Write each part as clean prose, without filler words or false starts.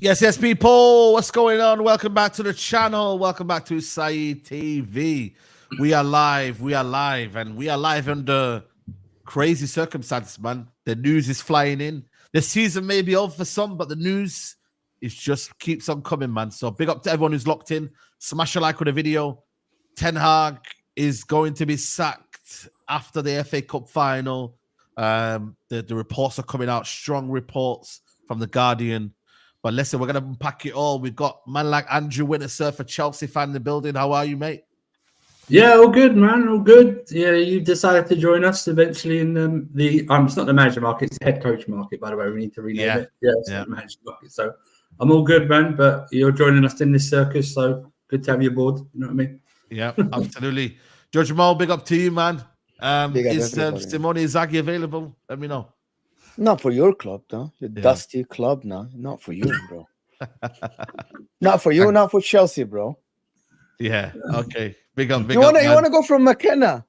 Yes, people. What's going on? Welcome back to the channel. Welcome back to Saeed TV. We are live. And we are live under crazy circumstances, man. The news is flying in. The season may be over for some, but the news is just keeps on coming, man. So big up to everyone who's locked in. Smash a like on the video. Ten Hag is going to be sacked after the FA Cup final. The reports are coming out, strong reports from the Guardian. But listen, we're going to unpack it all. We've got man like Andrew Wintersurfer, Chelsea fan in the building. How are you, mate? Yeah, all good, man. All good. Yeah, you decided to join us eventually in it's not the manager market, it's the head coach market, by the way. We need to rename it. Yeah, it's not the manager market. So I'm all good, man. But you're joining us in this circus, so good to have you aboard. You know what I mean? Yeah, absolutely. George Jamal, big up to you, man. Is Simone Inzaghi available? Let me know. Not for your club, though. Your dusty club, no. Not for you, bro. Not for you, not for Chelsea, bro. Yeah, okay. Big up, you wanna go from Mckenna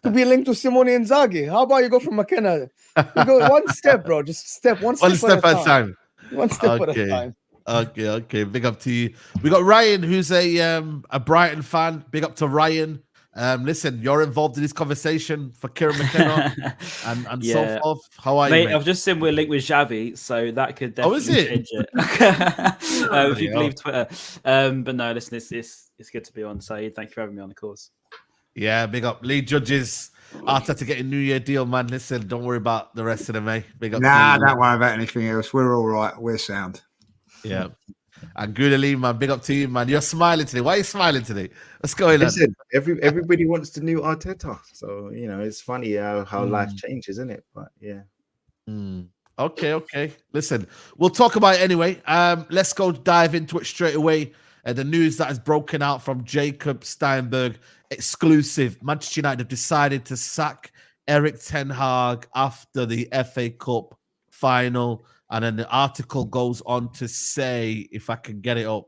to be linked to Simone Inzaghi? How about you go from Mckenna? You go one step, bro. Just one step at a time. One step at a time. Okay. Big up to you. We got Ryan, who's a Brighton fan. Big up to Ryan. Listen, you're involved in this conversation for Kieran Mckenna and so forth. How are you, mate? I've just seen we're linked with Xavi, so that could definitely change it. If you believe Twitter. But no, listen, it's good to be on. So thank you for having me on the course. Yeah, big up. Lead judges. Arteta getting New Year deal, man. Listen, don't worry about the rest of them, eh? Big up. Nah, don't worry about anything else. We're all right. We're sound. Yeah. And Gudali, man, big up to you, man. You're smiling today. Why are you smiling today? What's going on? Listen, everybody wants the new Arteta. So, you know, it's funny how life changes, isn't it? But, yeah. Okay. Listen, we'll talk about it anyway. Let's go dive into it straight away. The news that has broken out from Jacob Steinberg, exclusive. Manchester United have decided to sack Erik ten Hag after the FA Cup final. And then the article goes on to say, if I can get it up,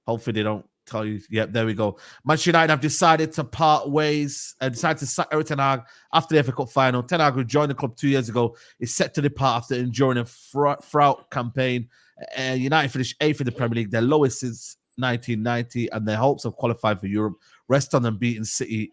hopefully they don't tell you. Yep, there we go. Manchester United have decided to part ways and decided to sack Erik ten Hag after the FA Cup final. Ten Hag, who joined the club 2 years ago, is set to depart after enduring a fraud campaign. United finished 8th in the Premier League, their lowest since 1990, and their hopes of qualifying for Europe rest on them beating City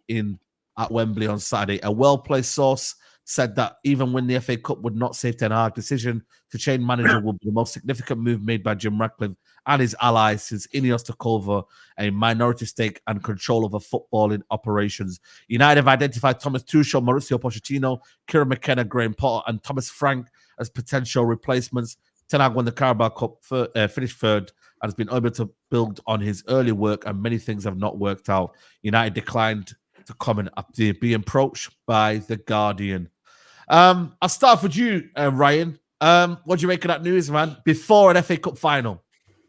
at Wembley on Saturday. A well-placed source said that even when the FA Cup would not save Ten Hag, decision to change manager will be the most significant move made by Jim Ratcliffe and his allies since Ineos took over a minority stake and control over footballing operations. United have identified Thomas Tuchel, Mauricio Pochettino, Kieran Mckenna, Graham Potter, and Thomas Frank as potential replacements. Ten Hag won the Carabao Cup, finished third, and has been able to build on his early work, and many things have not worked out. United declined to comment after being approached by the Guardian. I'll start with you, Ryan. What do you make of that news, man? Before an FA Cup final.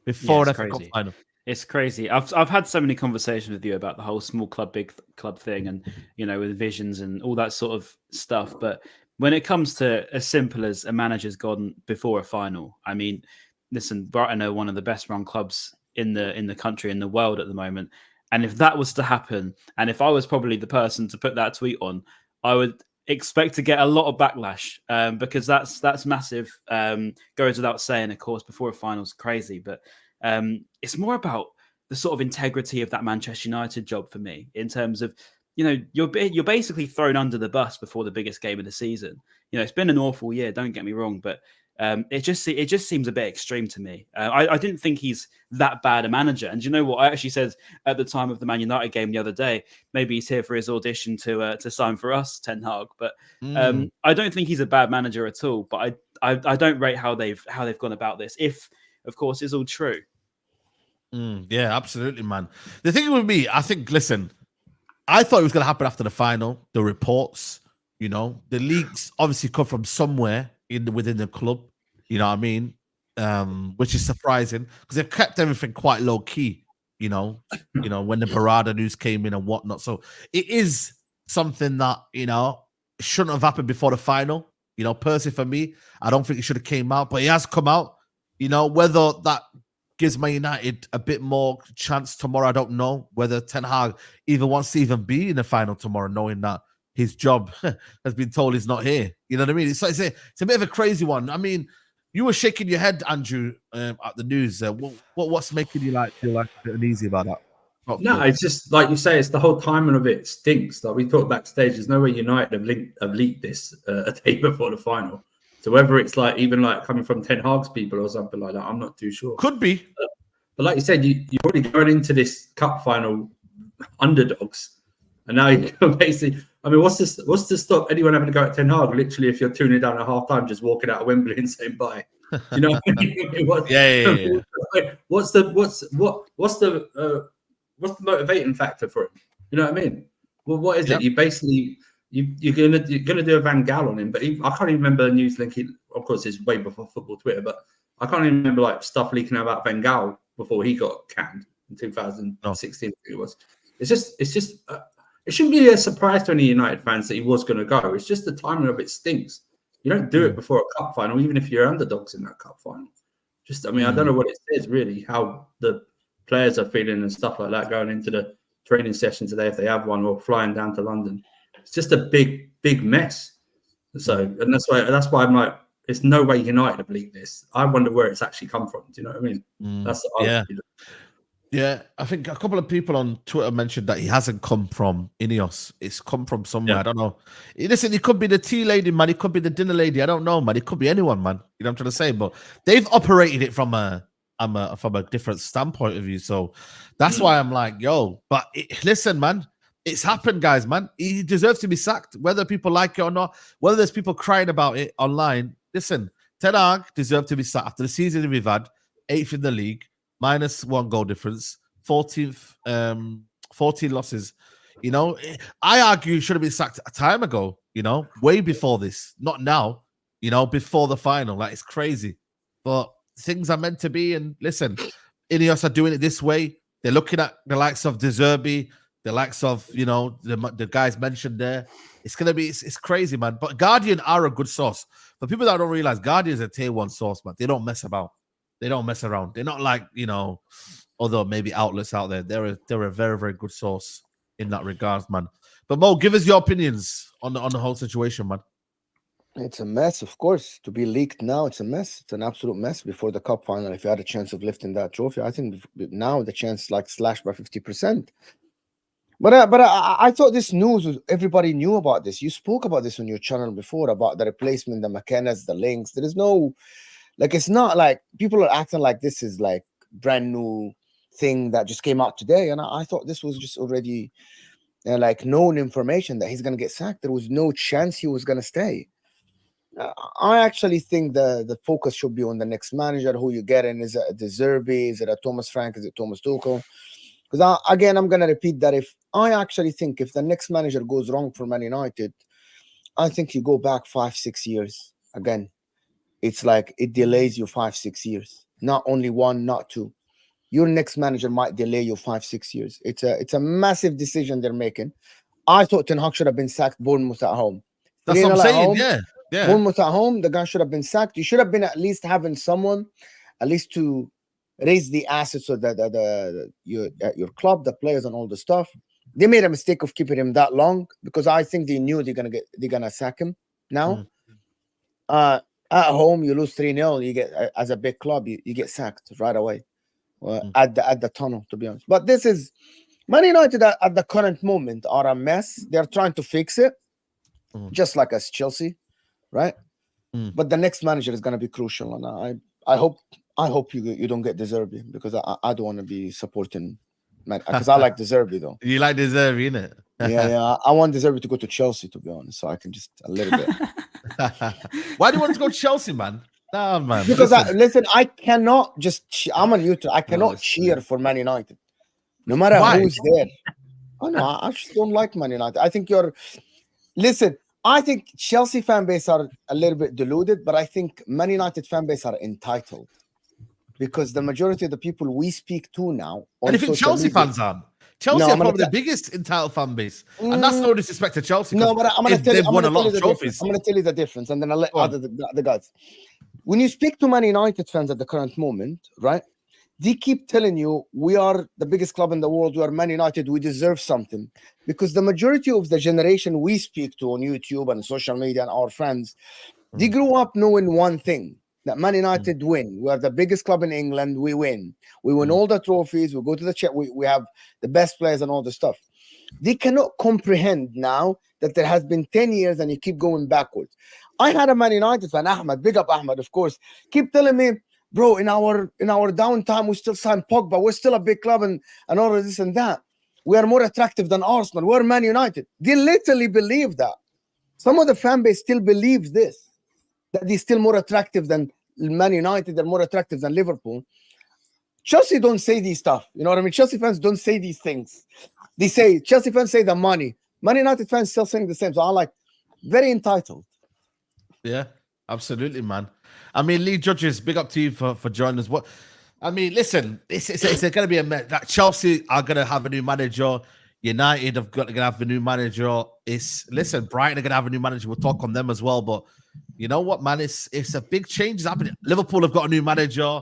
It's crazy. I've had so many conversations with you about the whole small club, big club thing, and with visions and all that sort of stuff. But when it comes to as simple as a manager's gone before a final, I mean, listen, Brighton are one of the best run clubs in the country, in the world at the moment. And if that was to happen, and if I was probably the person to put that tweet on, I would expect to get a lot of backlash because that's massive. Goes without saying, of course, before a final is crazy, but it's more about the sort of integrity of that Manchester United job for me, in terms of you're basically thrown under the bus before the biggest game of the season. It's been an awful year, don't get me wrong, but it just seems a bit extreme to me. I didn't think he's that bad a manager. And you know what? I actually said at the time of the Man United game the other day, maybe he's here for his audition to sign for us, Ten Hag. But I don't think he's a bad manager at all. But I don't rate how they've gone about this. If, of course, it's all true. Yeah, absolutely, man. The thing with me, I think, listen, I thought it was going to happen after the final. The reports, the leaks obviously come from somewhere within the club, you know what I mean? Which is surprising because they've kept everything quite low key, when the Barada news came in and whatnot. So it is something that, shouldn't have happened before the final. Personally for me, I don't think it should have came out, but it has come out. Whether that gives Man United a bit more chance tomorrow, I don't know. Whether Ten Hag even wants to even be in the final tomorrow, knowing that his job has been told he's not here. You know what I mean? It's a bit of a crazy one. I mean, You were shaking your head, Andrew, at the news. What's making you feel like a bit uneasy about that? No, it's just like you say. It's the whole timing of it stinks. Like we talked backstage, there's no way United have leaked this a day before the final. So whether it's like even like coming from Ten Hag's people or something like that, I'm not too sure. Could be. But like you said, you're already going into this cup final underdogs, and now you're basically. I mean, what's to stop anyone having to go at Ten Hag? Literally, if you're 2-0 down at half time, just walking out of Wembley and saying bye. Do you know what I mean? Yeah. What's the motivating factor for him? You know what I mean? Well, what is it? You basically you're gonna do a Van Gaal on him, but I can't even remember a news link. Of course, it's way before football Twitter, but I can't even remember like stuff leaking out about Van Gaal before he got canned in 2016. I think it was. It's just. It shouldn't be a surprise to any United fans that he was going to go. It's just the timing of it stinks. You don't do it before a cup final, even if you're underdogs in that cup final. I don't know what it says really, how the players are feeling and stuff like that going into the training session today, if they have one, or flying down to London. It's just a big, big mess. So, and that's why I'm like, there's no way United have leaked this. I wonder where it's actually come from. Do you know what I mean? That's Yeah, I think a couple of people on Twitter mentioned that he hasn't come from Ineos. It's come from somewhere. I don't know. Listen, it could be the tea lady, man. It could be the dinner lady. I don't know, man. It could be anyone, man. You know what I'm trying to say? But they've operated it from a different standpoint of view. So that's why I'm like, yo. But listen, man, it's happened, guys, man. He deserves to be sacked, whether people like it or not. Whether there's people crying about it online. Listen, Ten Hag deserved to be sacked after the season we've had, 8th in the league. -1 goal difference, 14 losses. You know, I argue he should have been sacked a time ago, you know, way before this. Not now, you know, before the final. Like, it's crazy. But things are meant to be. And listen, Ineos are doing it this way. They're looking at the likes of De Zerbi, the likes of, you know, the guys mentioned there. It's going to be, it's crazy, man. But Guardian are a good source. For people that don't realize, Guardian is a tier 1 source, man. They don't mess about. They don't mess around. They're not like, you know, other maybe outlets out there. They're a very, very good source in that regard, man. But Mo, give us your opinions on the whole situation, man. It's a mess, of course. To be leaked now, it's a mess. It's an absolute mess. Before the cup final, if you had a chance of lifting that trophy, I think now the chance like slashed by 50%. But I thought this news was, everybody knew about this. You spoke about this on your channel before about the replacement, the Mckennas, the links. There is no. Like, it's not like people are acting like this is like brand new thing that just came out today. And I thought this was just already like known information that he's going to get sacked. There was no chance he was going to stay. I actually think the focus should be on the next manager. Who you get in? Is it a De Zerbi? Is it a Thomas Frank? Is it Thomas Tuchel? Because again, I'm going to repeat that if the next manager goes wrong for Man United, I think you go back 5-6 years again. It's like it delays you 5-6 years. Not only 1, not 2. Your next manager might delay you 5-6 years. It's a massive decision they're making. I thought Ten Hag should have been sacked. Bournemouth at home. That's what I'm saying. Yeah. Bournemouth at home. The guy should have been sacked. You should have been at least having someone, at least to raise the assets of your club, the players, and all the stuff. They made a mistake of keeping him that long because I think they knew they're gonna sack him now. At home, you lose 3-0. You get, as a big club, you get sacked right away at the tunnel, to be honest. But this is Man United at the current moment are a mess. They're trying to fix it, just like as Chelsea, right? But the next manager is going to be crucial, and I hope you don't get De Zerbi because I don't want to be supporting, because I like De Zerbi though. You like De Zerbi, innit? Yeah. I want De Zerbi to go to Chelsea, to be honest, so I can just a little bit. Why do you want to go to Chelsea, man? No, man. Because listen, I cannot just. I'm on YouTube. I cannot cheer for Man United, no matter who's there. Oh no, I just don't like Man United. I think listen. I think Chelsea fan base are a little bit deluded, but I think Man United fan base are entitled because the majority of the people we speak to now. And if Chelsea fans aren't. Chelsea are probably the biggest entitled fan base. And that's no disrespect to Chelsea. No, but I'm going to tell you. They've won a lot of trophies. I'm going to tell you the difference, and then I'll let the guys. When you speak to Man United fans at the current moment, right? They keep telling you, we are the biggest club in the world. We are Man United. We deserve something. Because the majority of the generation we speak to on YouTube and social media and our friends, they grew up knowing one thing. that Man United win. We are the biggest club in England. We win. We win all the trophies. We go to the chat. We have the best players and all the stuff. They cannot comprehend now that there has been 10 years and you keep going backwards. I had a Man United fan, Ahmed, big up Ahmed, of course, keep telling me, bro, in our downtime, we still sign Pogba. We're still a big club and all of this and that. We are more attractive than Arsenal. We're Man United. They literally believe that. Some of the fan base still believes this, that they're still more attractive than Man United. They're more attractive than Liverpool. Chelsea don't say these stuff. You know what I mean? Chelsea fans don't say these things. They say, Chelsea fans say the money. Man United fans still saying the same. So I'm like, very entitled. Yeah, absolutely, man. I mean, Lee Judges, big up to you for joining us. What? I mean, listen, it's going to be that Chelsea are going to have a new manager. United have got to have a new manager. Listen, Brighton are going to have a new manager. We'll talk on them as well. But you know what, man? It's a big change happening. Liverpool have got a new manager.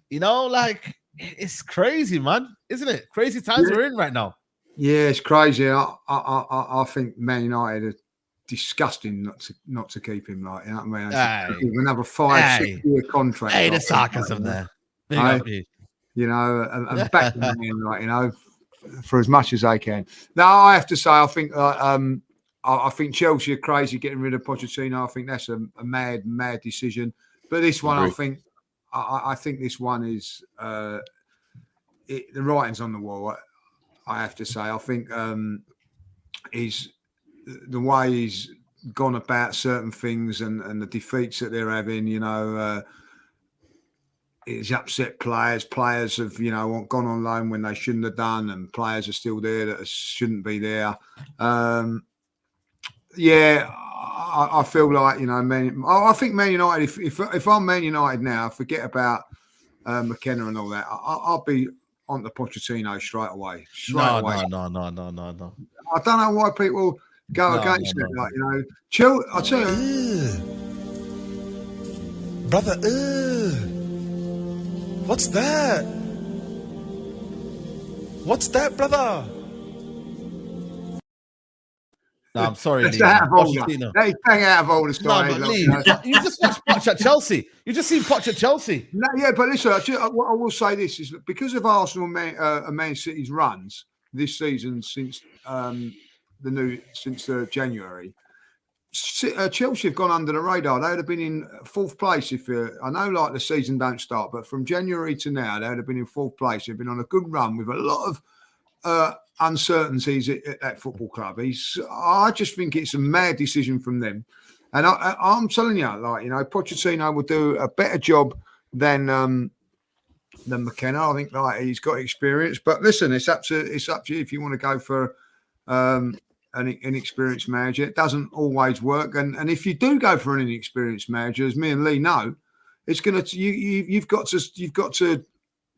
You know, like it's crazy, man, isn't it? Crazy times we're in right now. Yeah, it's crazy. I think Man United are disgusting not to keep him. Like, you know what I mean? Another 5-6 year contract. Hey, the sarcasm there. You know, and back to man, like, you know, for as much as they can. Now, I have to say, I think Chelsea are crazy getting rid of Pochettino. I think that's a mad decision. But this one, I think this one is the writing's on the wall. I have to say, I think is the way he's gone about certain things and the defeats that they're having. You know, it's upset players. Players have, you know, gone on loan when they shouldn't have done, and players are still there that shouldn't be there. Yeah, I feel like, you know, I think Man United. If I'm Man United now, forget about Mckenna and all that. I'll be on the Pochettino straight away. No. I don't know why people go against it. Like, you know, I'll tell you, brother. What's that? What's that, brother? No, I'm sorry, Lee. They hang out of order. No, but Lee, you just watched Poch at Chelsea. You just seen Poch at Chelsea. No, yeah, but listen, what I will say this is that because of Arsenal and Man City's runs this season since January, Chelsea have gone under the radar. They would have been in fourth place I know, like, the season don't start, but from January to now, they would have been in fourth place. They've been on a good run with a lot of uncertainties at that football club. I just think it's a mad decision from them, and I'm telling you, like, you know, Pochettino will do a better job than Mckenna. I think, like, he's got experience, but listen, it's up to you if you want to go for an inexperienced manager. It doesn't always work, and if you do go for an inexperienced manager, as me and Lee know, it's gonna you've got to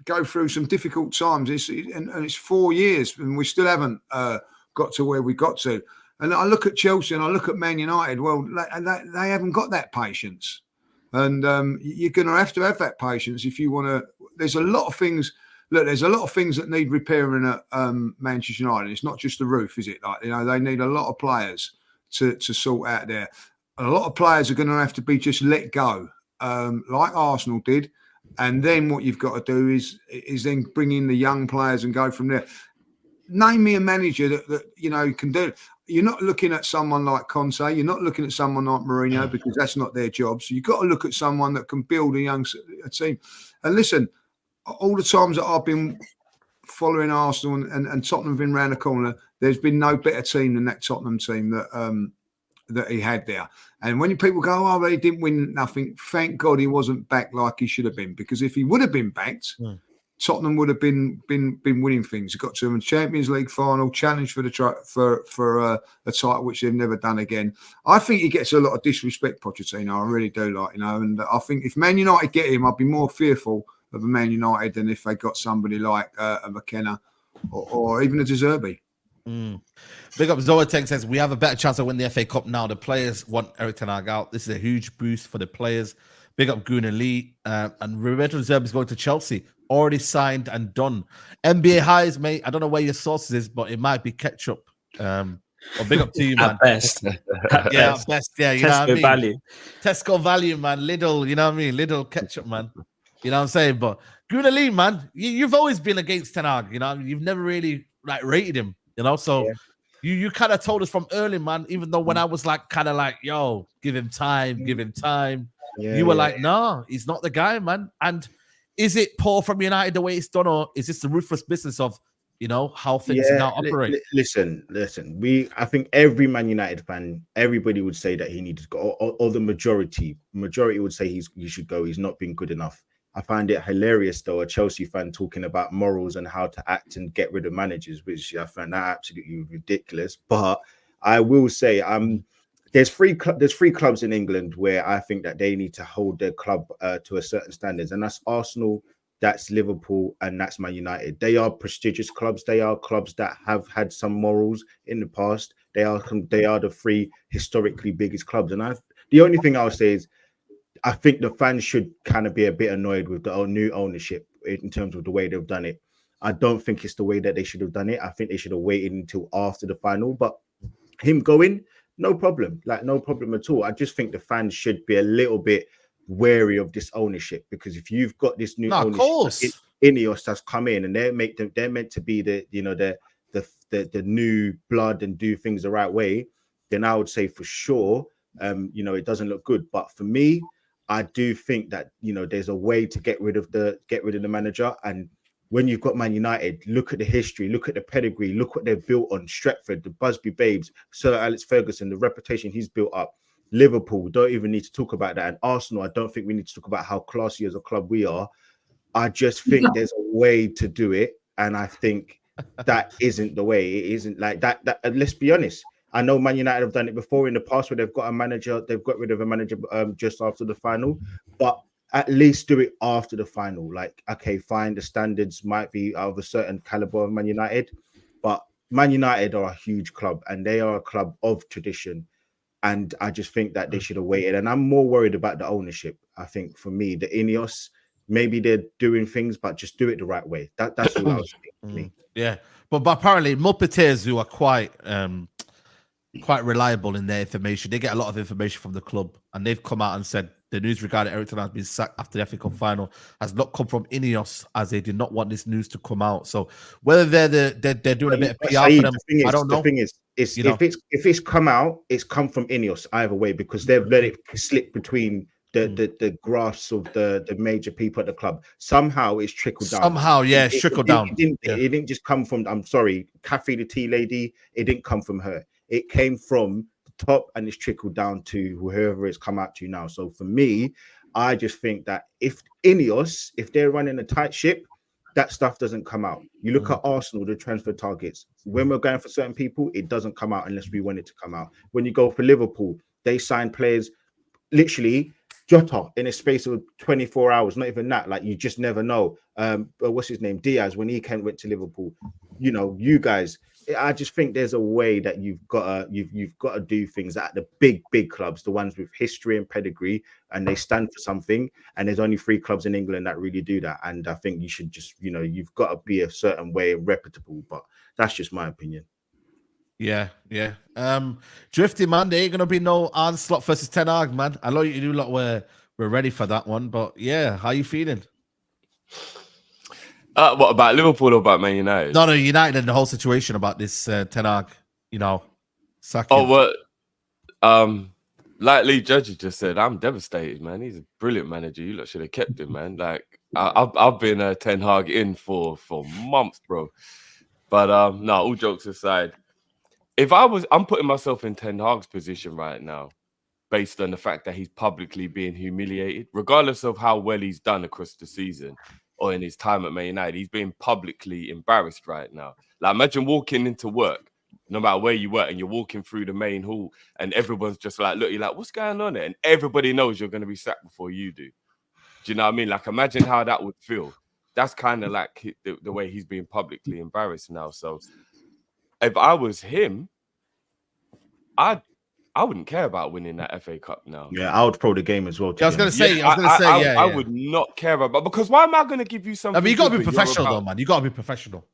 go through some difficult times. It's 4 years, and we still haven't got to where we got to. And I look at Chelsea and I look at Man United. Well, they haven't got that patience, and you're going to have that patience if you want to. There's a lot of things. Look, there's a lot of things that need repairing at Manchester United. It's not just the roof, is it? Like, you know, they need a lot of players to sort out there. And a lot of players are going to have to be just let go, like Arsenal did. And then what you've got to do is then bring in the young players and go from there. Name me a manager that you know can do it. You're not looking at someone like Conte. You're not looking at someone like Mourinho, because that's not their job. So you've got to look at someone that can build a team. And listen, all the times that I've been following Arsenal and Tottenham have been round the corner, there's been no better team than that Tottenham team that he had there. And when people go, oh, well, he didn't win nothing, thank God he wasn't backed like he should have been, because if he would have been backed, Tottenham would have been winning things. He got to a Champions League final, challenged for a title which they've never done again. I think he gets a lot of disrespect, Pochettino. I really do, like, you know. And I think if Man United get him, I'd be more fearful of a Man United than if they got somebody like a Mckenna or even a De Zerbi. Big up Zoateng says we have a better chance of winning the FA Cup now. The players want Eric Ten Hag out. This is a huge boost for the players. Big up Goon and Lee. And Roberto Zerbi is going to Chelsea. Already signed and done. NBA highs, mate. I don't know where your sources is, but it might be ketchup. Well, big up to you, man. At best. At Yeah, best. at best. Yeah, you know what I Tesco mean? value. Tesco value, man. Lidl, you know what I mean? Lidl ketchup, man. You know what I'm saying? But Gunali, man, you've always been against Ten Hag, you know? You've never really like rated him, you know? So you kind of told us from early, man, even though when I was like kind of like, yo, give him time. You were like, no, he's not the guy, man. And is it poor from United the way it's done, or is this the ruthless business of, you know, how things now operate? Listen. I think every Man United fan, everybody would say that he needed to go, or the majority would say he should go. He's not been good enough. I find it hilarious though, a Chelsea fan talking about morals and how to act and get rid of managers, which I find that absolutely ridiculous. But I will say, there's three clubs in England where I think that they need to hold their club to a certain standards, and that's Arsenal, that's Liverpool, and that's Man United. They are prestigious clubs. They are clubs that have had some morals in the past. They are the three historically biggest clubs. And the only thing I'll say is, I think the fans should kind of be a bit annoyed with the new ownership in terms of the way they've done it. I don't think it's the way that they should have done it. I think they should have waited until after the final. But him going, no problem. Like, no problem at all. I just think the fans should be a little bit wary of this ownership, because if you've got this new ownership, Ineos that's come in and they're meant to be the new blood and do things the right way, then I would say for sure, it doesn't look good. But for me, I do think that, there's a way to get rid of the manager. And when you've got Man United, look at the history, look at the pedigree, look what they've built on Stretford, the Busby Babes, Sir Alex Ferguson, the reputation he's built up. Liverpool, we don't even need to talk about that. And Arsenal, I don't think we need to talk about how classy as a club we are. I just think there's a way to do it. And I think that isn't the way. It isn't like that. Let's be honest. I know Man United have done it before in the past where they've got rid of a manager just after the final, but at least do it after the final. Like, okay, fine, the standards might be of a certain caliber of Man United, but Man United are a huge club and they are a club of tradition. And I just think that they should have waited. And I'm more worried about the ownership. I think for me, the Ineos, maybe they're doing things, but just do it the right way. That's all I was thinking. Yeah, but apparently Muppeters, who are quite reliable in their information, they get a lot of information from the club, and they've come out and said the news regarding Eric Ten Hag has been sacked after the FA Cup final has not come from Ineos, as they did not want this news to come out. So whether they're doing a bit of PR for them, I don't know. The thing is, if it's come out, it's come from Ineos either way, because they've let it slip between the grasps of the major people at the club. Somehow it's trickled down. It's trickled down. It didn't just come from, I'm sorry, Kathy the tea lady. It didn't come from her. It came from the top and it's trickled down to whoever it's come out to now. So for me, I just think that if Ineos, if they're running a tight ship, that stuff doesn't come out. You look at Arsenal, the transfer targets. When we're going for certain people, it doesn't come out unless we want it to come out. When you go for Liverpool, they sign players, literally Jota in a space of 24 hours, not even that. Like, you just never know. What's his name? Diaz, when he went to Liverpool. You guys, I just think there's a way that you've got to do things at the big clubs, the ones with history and pedigree, and they stand for something. And there's only 3 clubs in England that really do that. And I think you should just, you've got to be a certain way reputable. But that's just my opinion. Yeah. Drifty, man, there ain't gonna be no Onslaught versus Ten Hag, man. I know you do lot. We're ready for that one, but yeah, how you feeling? What about Liverpool or about Man United? No, United and the whole situation about this Ten Hag, sacking. Oh, well, like Lee Judge just said, I'm devastated, man. He's a brilliant manager. You lot should have kept him, man. Like, I've been Ten Hag in for months, bro. But no, all jokes aside, I'm putting myself in Ten Hag's position right now, based on the fact that he's publicly being humiliated, regardless of how well he's done across the season or in his time at Man United. He's being publicly embarrassed right now. Like, imagine walking into work, no matter where you work, and you're walking through the main hall and everyone's just like, look, you're like, what's going on there? And everybody knows you're going to be sacked before you do. Do you know what I mean? Like, imagine how that would feel. That's kind of like the way he's being publicly embarrassed now. So if I was him, I wouldn't care about winning that FA Cup now. Yeah, I would pro the game as well. I was going to say, I would not care about, because why am I going to give you something? I mean, you got to be professional though, man. You got to be professional.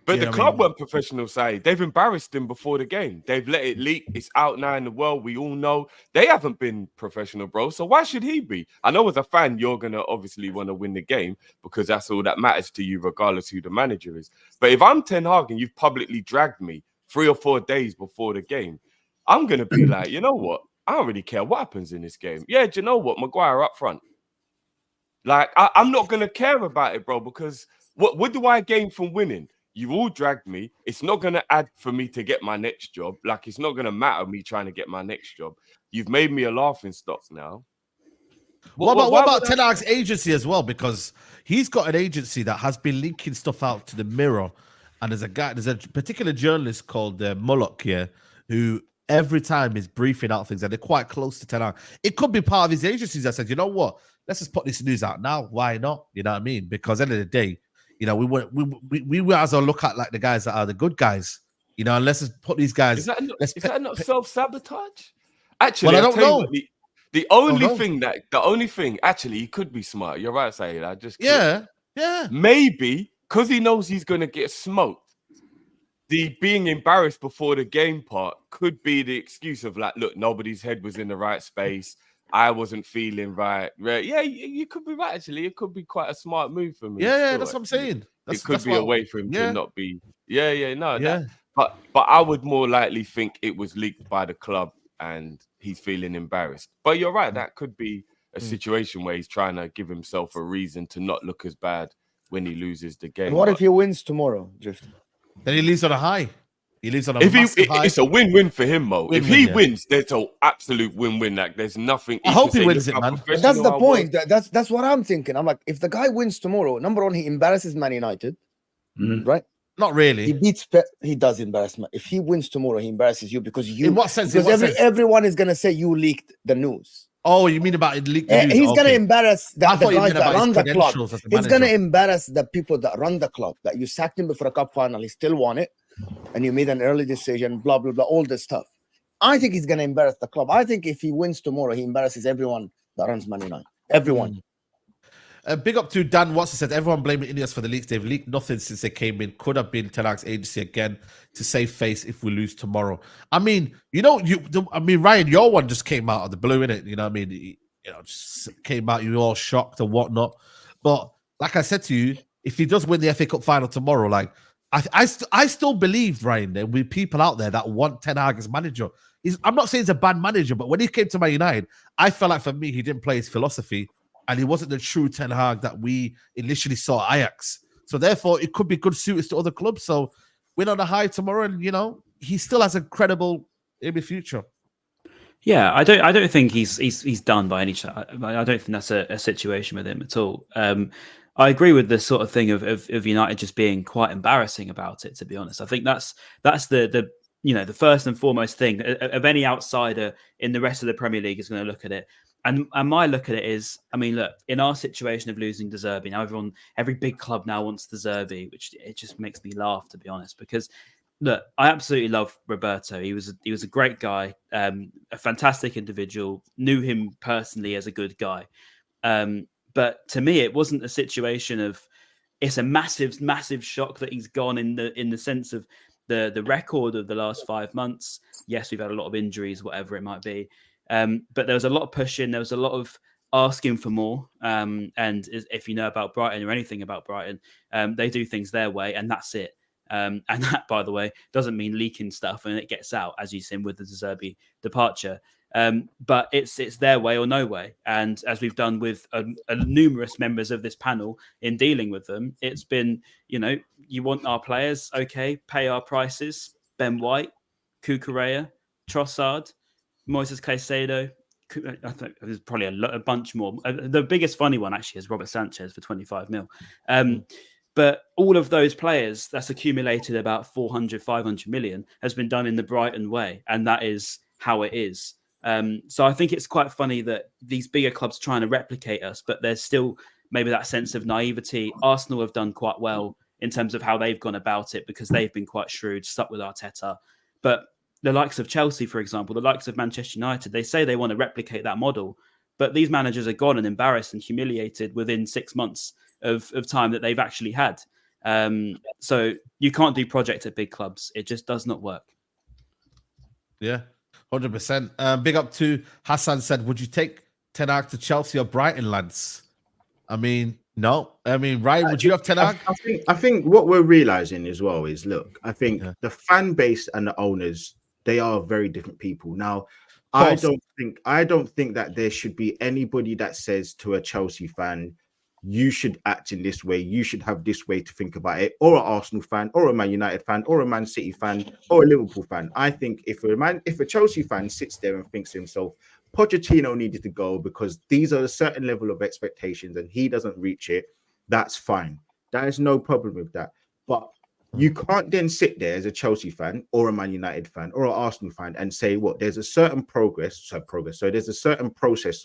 But You the know what I club mean? weren't professional, Saeed. They've embarrassed him before the game. They've let it leak. It's out now in the world. We all know they haven't been professional, bro. So why should he be? I know as a fan, you're going to obviously want to win the game because that's all that matters to you, regardless who the manager is. But if I'm Ten Hag and you've publicly dragged me 3 or 4 days before the game, I'm going to be like, you know what? I don't really care what happens in this game. Yeah, do you know what? Maguire up front. Like, I'm not going to care about it, bro, because what do I gain from winning? You all dragged me. It's not going to add for me to get my next job. Like, it's not going to matter me trying to get my next job. You've made me a laughing stock now. What about Ten Hag's agency as well? Because he's got an agency that has been leaking stuff out to the Mirror. And there's a particular journalist called Mullock here who every time is briefing out things and they're quite close to Ten Hag. It could be part of his agencies that said, you know what? Let's just put this news out now. Why not? You know what I mean? Because at the end of the day, you know, we might as well look at like the guys that are the good guys, you know, and let's just put these guys. Is that not self-sabotage? Actually, Well, I don't know. The only thing, actually, he could be smart. You're right, Saeed. Yeah. Maybe because he knows he's going to get smoked. The being embarrassed before the game part could be the excuse of like, look, nobody's head was in the right space. I wasn't feeling right. Yeah, you could be right. Actually, it could be quite a smart move for me. Yeah, that's what I'm saying. It could be a way for him to not be. Yeah. But I would more likely think it was leaked by the club and he's feeling embarrassed. But you're right. That could be a situation where he's trying to give himself a reason to not look as bad when he loses the game. And what if he wins tomorrow, Drift? Then he leaves on a high. He leaves on a high. It's a win-win for him, Mo. If he wins, there's an absolute win-win. Like there's nothing. I hope he wins it, man. But that's the point. That's what I'm thinking. I'm like, if the guy wins tomorrow, number one, he embarrasses Man United, right? Not really. He beats. He does embarrassment. If he wins tomorrow, he embarrasses you because you. In what sense? Because everyone is gonna say you leaked the news. Oh, you mean about it leaked the news? He's gonna embarrass the guys that run the club. He's gonna manager. embarrass the people that run the club. That you sacked him before a cup final, he still won it, and you made an early decision. Blah blah blah. All this stuff. I think he's gonna embarrass the club. I think if he wins tomorrow, he embarrasses everyone that runs Man United. Everyone. Big up to Dan Watson said everyone blaming Ineos for the leaks. They've leaked nothing since they came in. Could have been Ten Hag's agency again to save face if we lose tomorrow. I mean, Ryan, your one just came out of the blue, innit? You know what I mean? Just came out, you were all shocked and whatnot. But like I said to you, if he does win the FA Cup final tomorrow, like I still believe, Ryan, there will be people out there that want Ten Hag as manager. I'm not saying he's a bad manager, but when he came to Man United, I felt like for me, he didn't play his philosophy. And he wasn't the true Ten Hag that we initially saw at Ajax. So therefore, it could be good suitors to other clubs. So win on a high tomorrow, and he still has a credible maybe future. Yeah, I don't think he's done by any chance. I don't think that's a situation with him at all. I agree with the sort of thing of United just being quite embarrassing about it. To be honest, I think that's the first and foremost thing of any outsider in the rest of the Premier League is going to look at it. And my look at it is, I mean, look, in our situation of losing De Zerbi, now every big club now wants De Zerbi, which it just makes me laugh, to be honest, because look, I absolutely love Roberto. He was a great guy, a fantastic individual, knew him personally as a good guy. But to me, it wasn't a situation of, it's a massive, massive shock that he's gone in the sense of the record of the last 5 months. Yes, we've had a lot of injuries, whatever it might be. But there was a lot of pushing. There was a lot of asking for more. And if you know about Brighton or anything about Brighton, they do things their way, and that's it. And that, by the way, doesn't mean leaking stuff and it gets out, as you've seen with the De Zerbi departure. But it's their way or no way. And as we've done with numerous members of this panel in dealing with them, it's been, you want our players, okay, pay our prices. Ben White, Cucurella, Trossard, Moises Caicedo. I think there's probably a bunch more. The biggest funny one actually is Robert Sanchez for 25 mil. But all of those players, that's accumulated about 400, 500 million, has been done in the Brighton way. And that is how it is. So I think it's quite funny that these bigger clubs trying to replicate us, but there's still maybe that sense of naivety. Arsenal have done quite well in terms of how they've gone about it because they've been quite shrewd, stuck with Arteta. But the likes of Chelsea, for example, the likes of Manchester United, they say they want to replicate that model, but these managers are gone and embarrassed and humiliated within 6 months of time that they've actually had. So you can't do project at big clubs. It just does not work. Yeah, 100%. Big up to Hassan said, would you take Ten Hag to Chelsea or Brighton, lads? I mean, no. I mean, Ryan, would you have Ten Hag? I think what we're realizing as well is, look, I think the fan base and the owners, they are very different people. Now, I don't think that there should be anybody that says to a Chelsea fan, you should act in this way, you should have this way to think about it, or an Arsenal fan, or a Man United fan, or a Man City fan, or a Liverpool fan. I think if a Chelsea fan sits there and thinks to himself, Pochettino needed to go because these are a certain level of expectations and he doesn't reach it, that's fine. There is no problem with that. But you can't then sit there as a Chelsea fan or a Man United fan or an Arsenal fan and say, what, there's a certain progress. So there's a certain process,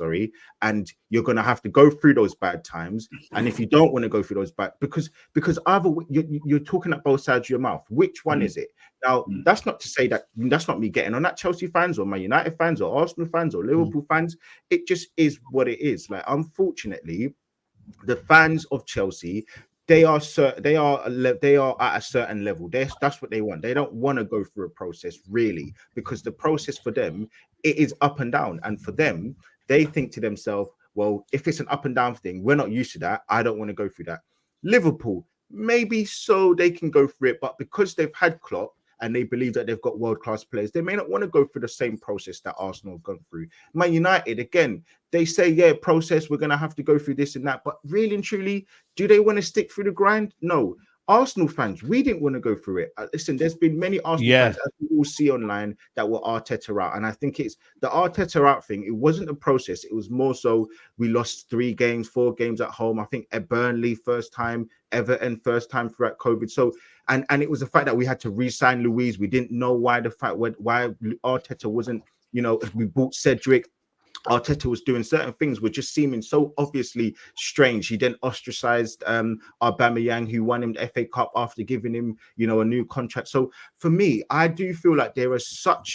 and you're going to have to go through those bad times. And if you don't want to go through those bad, because either you're talking at both sides of your mouth. Which one is it? Now, that's not to say that that's not me getting on that Chelsea fans or Man United fans or Arsenal fans or Liverpool fans. It just is what it is. Like, unfortunately, the fans of Chelsea, they are at a certain level. That's what they want. They don't want to go through a process, really, because the process for them, it is up and down. And for them, they think to themselves, well, if it's an up and down thing, we're not used to that. I don't want to go through that. Liverpool, maybe so they can go through it, but because they've had Klopp and they believe that they've got world-class players, they may not want to go through the same process that Arsenal have gone through. Man United, again, they say, yeah, process, we're going to have to go through this and that. But really and truly, do they want to stick through the grind? No. Arsenal fans, we didn't want to go through it. Listen, there's been many Arsenal fans, as we all see online, that were Arteta out. And I think it's the Arteta out thing. It wasn't a process. It was more so we lost 4 games at home. I think at Burnley first time, Everton first time throughout COVID. So, and it was the fact that we had to re-sign Louise. We didn't know why Arteta wasn't, we bought Cedric. Arteta was doing certain things were just seeming so obviously strange. He then ostracized Aubameyang, who won him the FA Cup after giving him, a new contract. So for me, I do feel like there are such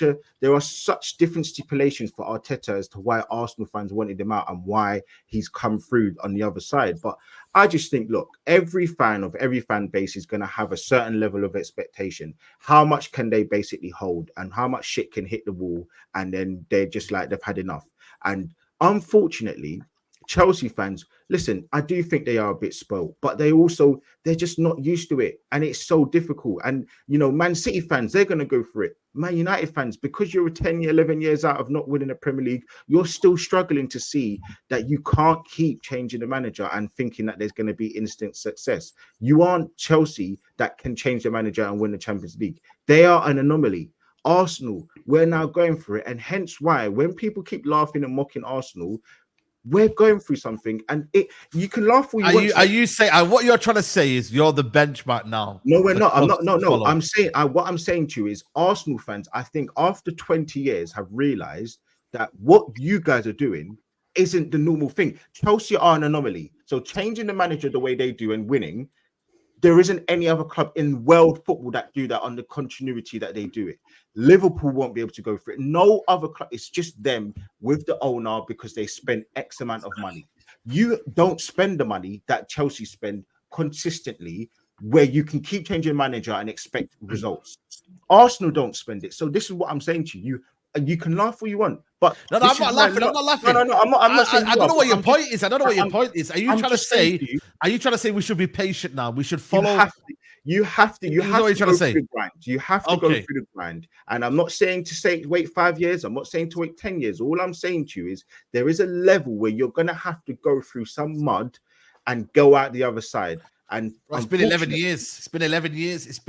different stipulations for Arteta as to why Arsenal fans wanted him out and why he's come through on the other side. But I just think, look, every fan of every fan base is going to have a certain level of expectation. How much can they basically hold and how much shit can hit the wall? And then they're just like, they've had enough. And unfortunately, Chelsea fans, listen, I do think they are a bit spoiled, but they're just not used to it. And it's so difficult. And, Man City fans, they're going to go through it. Man United fans, because you're 11 years out of not winning the Premier League, you're still struggling to see that you can't keep changing the manager and thinking that there's going to be instant success. You aren't Chelsea that can change the manager and win the Champions League. They are an anomaly. Arsenal, we're now going for it. And hence why when people keep laughing and mocking Arsenal, we're going through something, and you can laugh all you want. Are you saying what you're trying to say is you're the benchmark now? No, we're not. I'm not. No. I'm saying what I'm saying to you is Arsenal fans, I think after 20 years have realized that what you guys are doing isn't the normal thing. Chelsea are an anomaly. So changing the manager the way they do and winning, there isn't any other club in world football that do that on the continuity that they do it. Liverpool won't be able to go for it. No other club. It's just them with the owner because they spend X amount of money. You don't spend the money that Chelsea spend consistently where you can keep changing manager and expect results. Arsenal don't spend it. So this is what I'm saying to you. You can laugh all you want, but no, I'm not laughing. I'm not laughing. No, I'm not saying I don't know what your point is. I don't know what your point is. Are you trying to say? Are you trying to say we should be patient now? We should follow. You have to go through the grind. You have to go through the grind. And I'm not saying to wait 5 years. I'm not saying to wait 10 years. All I'm saying to you is there is a level where you're going to have to go through some mud and go out the other side. And it's been 11 years. It's been 11 years.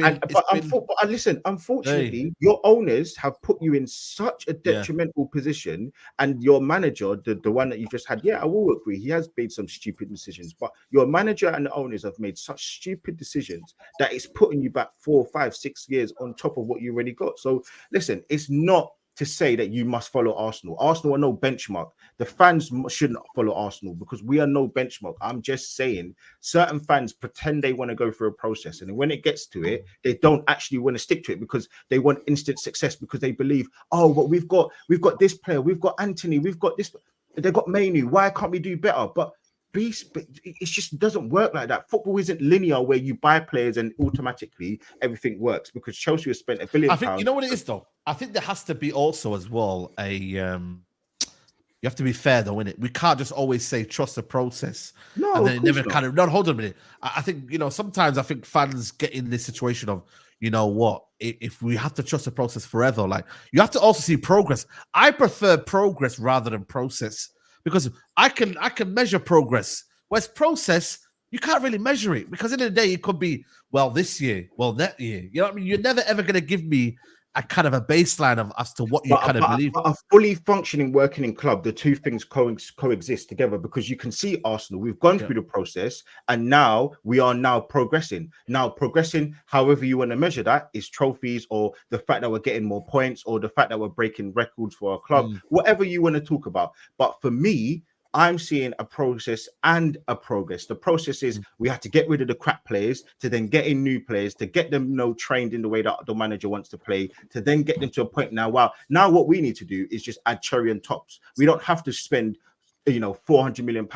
Listen, unfortunately, your owners have put you in such a detrimental position, and your manager, the one that you just had, I will agree, he has made some stupid decisions, but your manager and the owners have made such stupid decisions that it's putting you back 4, 5, 6 years on top of what you already got. So listen, it's not to say that you must follow Arsenal. Arsenal are no benchmark. The fans shouldn't follow Arsenal because we are no benchmark. I'm just saying certain fans pretend they want to go through a process, and when it gets to it, they don't actually want to stick to it because they want instant success because they believe, oh, but we've got this player, we've got Anthony, we've got this, they've got Mainu. Why can't we do better? But but it just doesn't work like that. Football isn't linear where you buy players and automatically everything works, because Chelsea has spent £1 billion. I think you know what it is though. I think there has to be also as well you have to be fair though, innit? We can't just always say trust the process. No, and then it never kind of. No, hold on a minute. I think sometimes I think fans get in this situation of, you know what, if we have to trust the process forever, like you have to also see progress. I prefer progress rather than process, because I can measure progress. Whereas process, you can't really measure it, because in the day it could be, well, this year, well, that year. You know what I mean? You're never ever going to give me a kind of a baseline of as to what you kind of believe. A fully functioning, working in club, the two things coexist together, because you can see Arsenal, we've gone through the process, and now we are now progressing. Now progressing, however you want to measure that, is trophies, or the fact that we're getting more points, or the fact that we're breaking records for our club, whatever you want to talk about. But for me, I'm seeing a process and a progress. The process is we had to get rid of the crap players to then get in new players, to get them trained in the way that the manager wants to play, to then get them to a point now. Wow, now what we need to do is just add cherry on tops. We don't have to spend, £400 million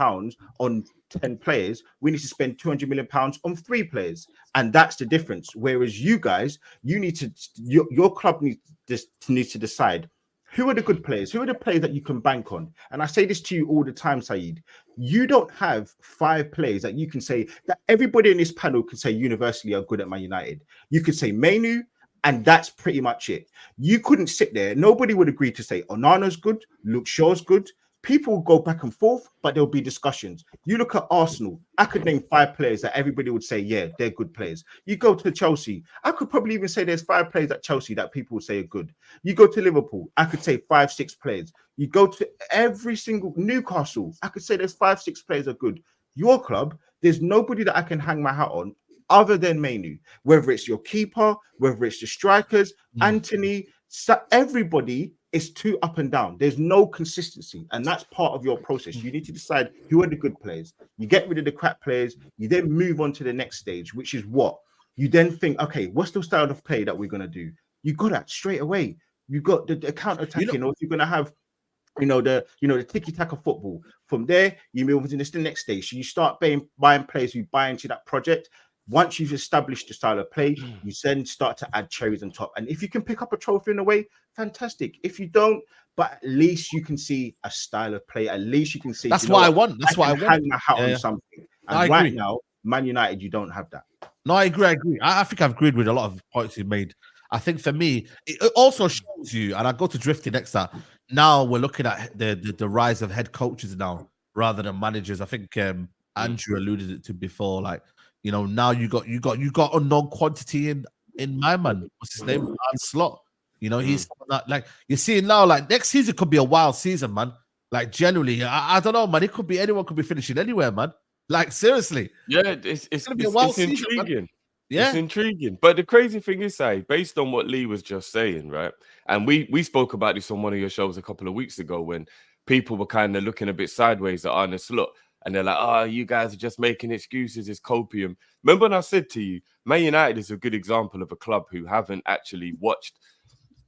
on 10 players. We need to spend £200 million on 3 players, and that's the difference. Whereas you guys, you need to, your club needs to decide. Who are the good players? Who are the players that you can bank on? And I say this to you all the time, Saeed. You don't have 5 players that you can say that everybody in this panel can say universally are good at Man United. You could say Mainu, and that's pretty much it. You couldn't sit there. Nobody would agree to say Onana's good, Luke Shaw's good. People will go back and forth, but there'll be discussions. You look at Arsenal, I could name 5 players that everybody would say, yeah, they're good players. You go to Chelsea, I could probably even say there's 5 players at Chelsea that people would say are good. You go to Liverpool, I could say 5, 6 players. You go to every single Newcastle, I could say there's 5, 6 players are good. Your club, there's nobody that I can hang my hat on other than Mainu, whether it's your keeper, whether it's the strikers, Anthony, everybody is too up and down. There's no consistency, and that's part of your process. You need to decide who are the good players. You get rid of the crap players. You then move on to the next stage, which is what you then think. Okay, what's the style of play that we're gonna do? You got that straight away. You got the counter attacking, or if you're gonna have, the tiki-taka football. From there, you move on to the next stage. So you start buying players who buy into that project. Once you've established the style of play, you then start to add cherries on top. And if you can pick up a trophy in a way, fantastic. If you don't, but at least you can see a style of play. At least you can see. That's what I want. That's what I want. Hang my hat on something. And right now, Man United, you don't have that. No, I agree. I think I've agreed with a lot of points you made. I think for me, it also shows you, and I go to Drifty next time. Now we're looking at the rise of head coaches now rather than managers. I think Andrew alluded to before, like, now you got unknown quantity in my man. What's his name? Slot. He's not, like, you're seeing now, like, next season could be a wild season, man. Like, generally, I don't know, man. It could be anyone could be finishing anywhere, man. Like, seriously. Yeah, it's gonna be a wild season, intriguing. Man. Yeah, it's intriguing. But the crazy thing is, based on what Lee was just saying, right? And we spoke about this on one of your shows a couple of weeks ago when people were kind of looking a bit sideways at Arne Slot. And they're like, oh, you guys are just making excuses. It's copium. Remember when I said to you, Man United is a good example of a club who haven't actually watched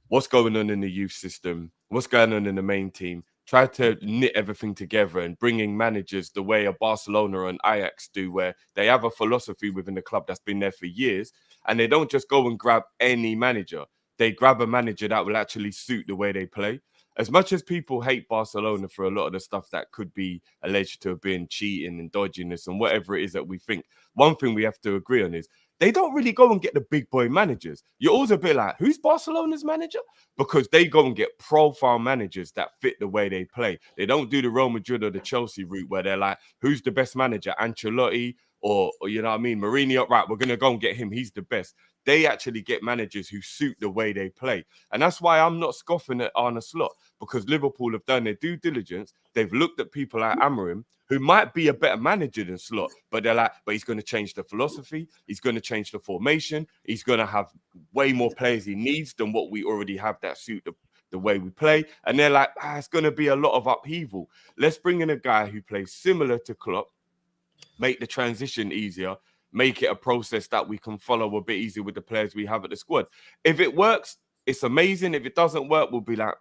what's going on in the youth system, what's going on in the main team, try to knit everything together and bringing managers the way a Barcelona and Ajax do, where they have a philosophy within the club that's been there for years. And they don't just go and grab any manager. They grab a manager that will actually suit the way they play. As much as people hate Barcelona for a lot of the stuff that could be alleged to have been cheating and dodginess and whatever it is that we think, one thing we have to agree on is they don't really go and get the big boy managers. You're always a bit like, who's Barcelona's manager? Because they go and get profile managers that fit the way they play. They don't do the Real Madrid or the Chelsea route where they're like, who's the best manager? Ancelotti or you know what I mean? Mourinho, right, we're going to go and get him. He's the best. They actually get managers who suit the way they play. And that's why I'm not scoffing at Arne Slot, because Liverpool have done their due diligence. They've looked at people like Amorim, who might be a better manager than Slot, but they're like, but he's going to change the philosophy. He's going to change the formation. He's going to have way more players he needs than what we already have that suit the way we play. And they're like, it's going to be a lot of upheaval. Let's bring in a guy who plays similar to Klopp, make the transition easier, make it a process that we can follow a bit easier with the players we have at the squad. If it works, it's amazing. If it doesn't work, we'll be like,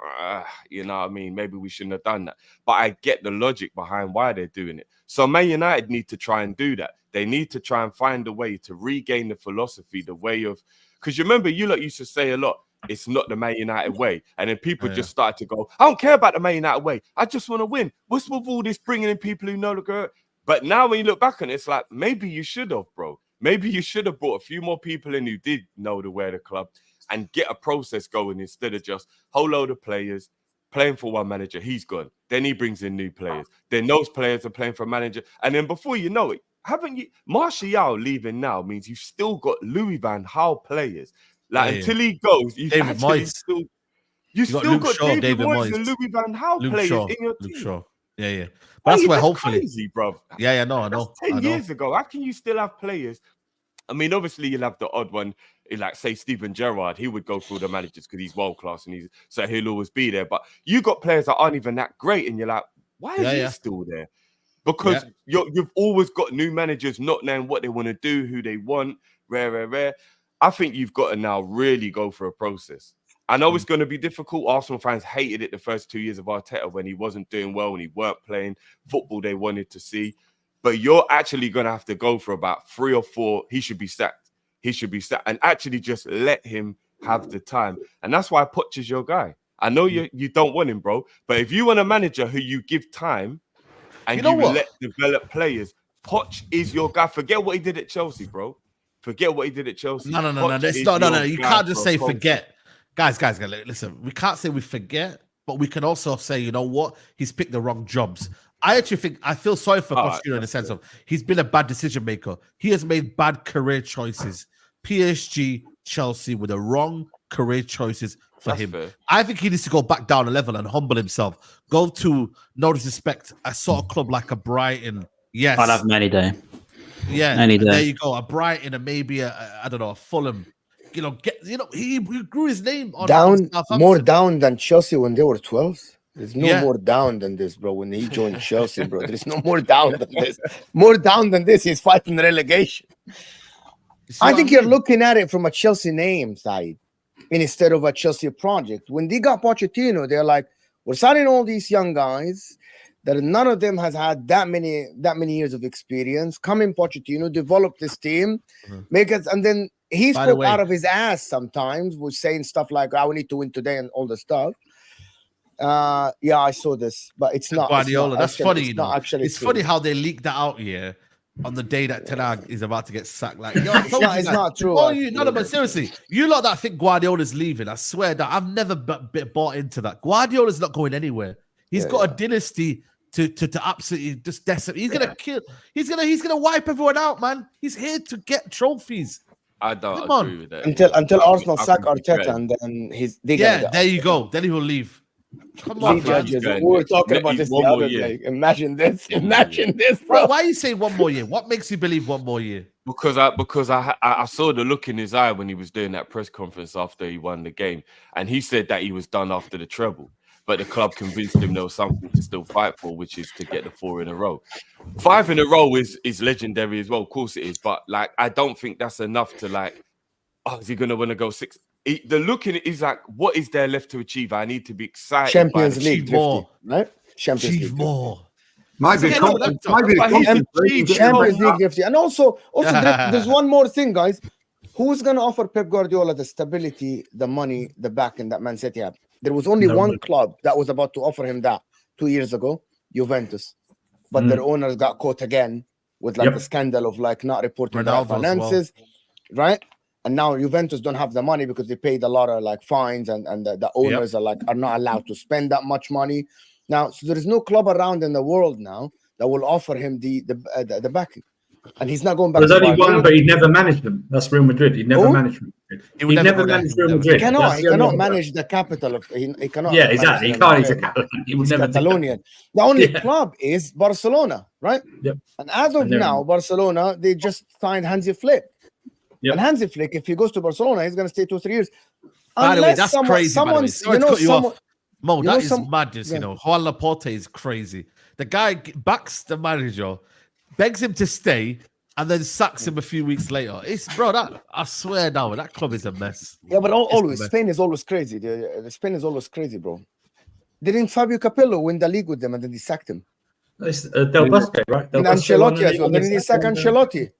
you know what I mean? Maybe we shouldn't have done that. But I get the logic behind why they're doing it. So Man United need to try and do that. They need to try and find a way to regain the philosophy, the way of, because you remember you lot used to say a lot, it's not the Man United way. And then people just started to go, I don't care about the Man United way. I just want to win. What's with all this bringing in people who know the girl? But now when you look back on it, it's like, maybe you should have, bro. Maybe you should have brought a few more people in who did know the way of the club and get a process going instead of just whole load of players playing for one manager. He's gone. Then he brings in new players. Then those players are playing for a manager. And then before you know it, haven't you? Martial leaving now means you've still got Louis van Gaal players. Like until he goes, you've David actually Moyes. you still got Shaw, David Moyes and Louis van Gaal players in your team. Shaw. Yeah. But that's where hopefully, crazy, bro. Yeah, no, I know. 10 years ago, how can you still have players? I mean, obviously you'll have the odd one, like say Steven Gerrard. He would go through the managers because he's world class and so he'll always be there. But you got players that aren't even that great, and you're like, why is he still there? Because you've always got new managers not knowing what they want to do, who they want, rare. I think you've got to now really go for a process. I know it's going to be difficult. Arsenal fans hated it the first 2 years of Arteta when he wasn't doing well and he weren't playing football they wanted to see. But you're actually going to have to go for about 3 or 4. He should be sacked. And actually just let him have the time. And that's why Poch is your guy. I know you don't want him, bro. But if you want a manager who you give time and you let develop players, Poch is your guy. Forget what he did at Chelsea, bro. Forget what he did at Chelsea. No. No. You can't just say forget. Guys, listen. We can't say we forget, but we can also say, you know what? He's picked the wrong jobs. I actually think I feel sorry for Pochettino in the sense of he's been a bad decision maker. He has made bad career choices. PSG, Chelsea were the wrong career choices for him. Fair. I think he needs to go back down a level and humble himself. Go to, no disrespect, a sort of club like a Brighton. Yes. I'll have him any day. Yeah. Any day. There you go. A Brighton and maybe I don't know, a Fulham. He grew his name on more down than Chelsea when they were 12th. There's no more down than this, bro. When he joined Chelsea, bro, there's no more down than this. More down than this, he's fighting relegation. I think you're looking at it from a Chelsea name side instead of a Chelsea project. When they got Pochettino, they're like, we're signing all these young guys that none of them has had that many years of experience. Come in, Pochettino, develop this team, make it, and then he spoke out of his ass sometimes, was saying stuff like, we need to win today and all the stuff. I saw this, but it's not Guardiola. That's funny, you know. It's funny how they leaked that out here on the day that Ten Hag is about to get sacked. Like, it's not true. But seriously, you lot that think Guardiola's leaving, I swear that I've never bought into that. Guardiola's not going anywhere. He's got a dynasty to absolutely just decimate. He's gonna kill. He's gonna wipe everyone out, man. He's here to get trophies. I don't agree with that. Until Arsenal sack Arteta, and then there you go. Then he will leave. Come on, we were talking about this the other day. Imagine this, bro. Why are you saying 1 more year? What makes you believe 1 more year? Because I saw the look in his eye when he was doing that press conference after he won the game, and he said that he was done after the treble. But the club convinced him there was something to still fight for, which is to get the 4 in a row. 5 in a row is legendary as well. Of course it is, but like I don't think that's enough to like. Oh, is he gonna want to go 6? The look in it is like, what is there left to achieve? I need to be excited. Champions League, more, right? Champions League more. Champions League drifty. And also there's one more thing, guys. Who's gonna offer Pep Guardiola the stability, the money, the backing that Man City have? There was only one club that was about to offer him that 2 years ago, Juventus. But their owners got caught again with like the scandal of like not reporting their finances, right? And now Juventus don't have the money because they paid a lot of like fines, and the owners are not allowed to spend that much money. Now, so there is no club around in the world now that will offer him the backing. And he's not going back. There's only one, but he never managed them. That's Real Madrid. He never managed Real Madrid. He never managed Real Madrid. He cannot manage the capital of. He cannot. Yeah, exactly. He can't. He's a Catalan. He would never. Catalonian. The only club is Barcelona, right? Yep. And as of now, Barcelona, they just signed Hansi Flick. Yep. And Hansi Flick, if he goes to Barcelona, he's going to stay 2 or 3 years. By the way, that's crazy. Sorry to cut you off. Mo, that is madness. You know, Juan Laporte is crazy. The guy backs the manager, begs him to stay, and then sacks him a few weeks later. It's bro, that I swear now, that club is a mess. Yeah, but It's a always mess. Spain is always crazy. The Spain is always crazy, bro. Didn't Fabio Capello win the league with them and then they sacked him? It's Del Bosque, right? Del And Bosque won Ancelotti the as league well. and Didn't they sack sacked him. Ancelotti?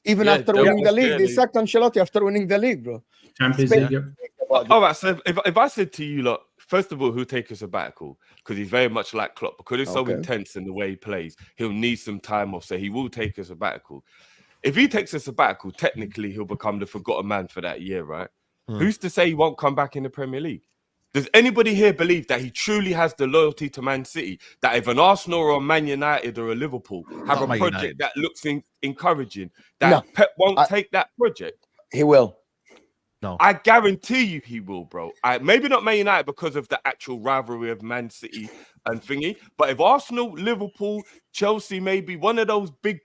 Even Yeah, after Del winning the Bosque, league, they yeah. sacked Ancelotti after winning the league, bro. Champions Spain- League. Yeah. All right, so if I said to you, look, first of all, he'll take a sabbatical because he's very much like Klopp, because he's so Okay. intense in the way he plays. He'll need some time off, so he will take a sabbatical. If he takes a sabbatical, technically he'll become the forgotten man for that year, right? Who's to say he won't come back in the Premier League? Does anybody here believe that he truly has the loyalty to Man City? That if an Arsenal or a Man United or a Liverpool have Not a Man project United. that looks encouraging, that No, Pep won't I- take that project? He will. I guarantee you he will, bro. Maybe not Man United because of the actual rivalry of Man City and thingy, but if Arsenal, Liverpool, Chelsea, maybe one of those big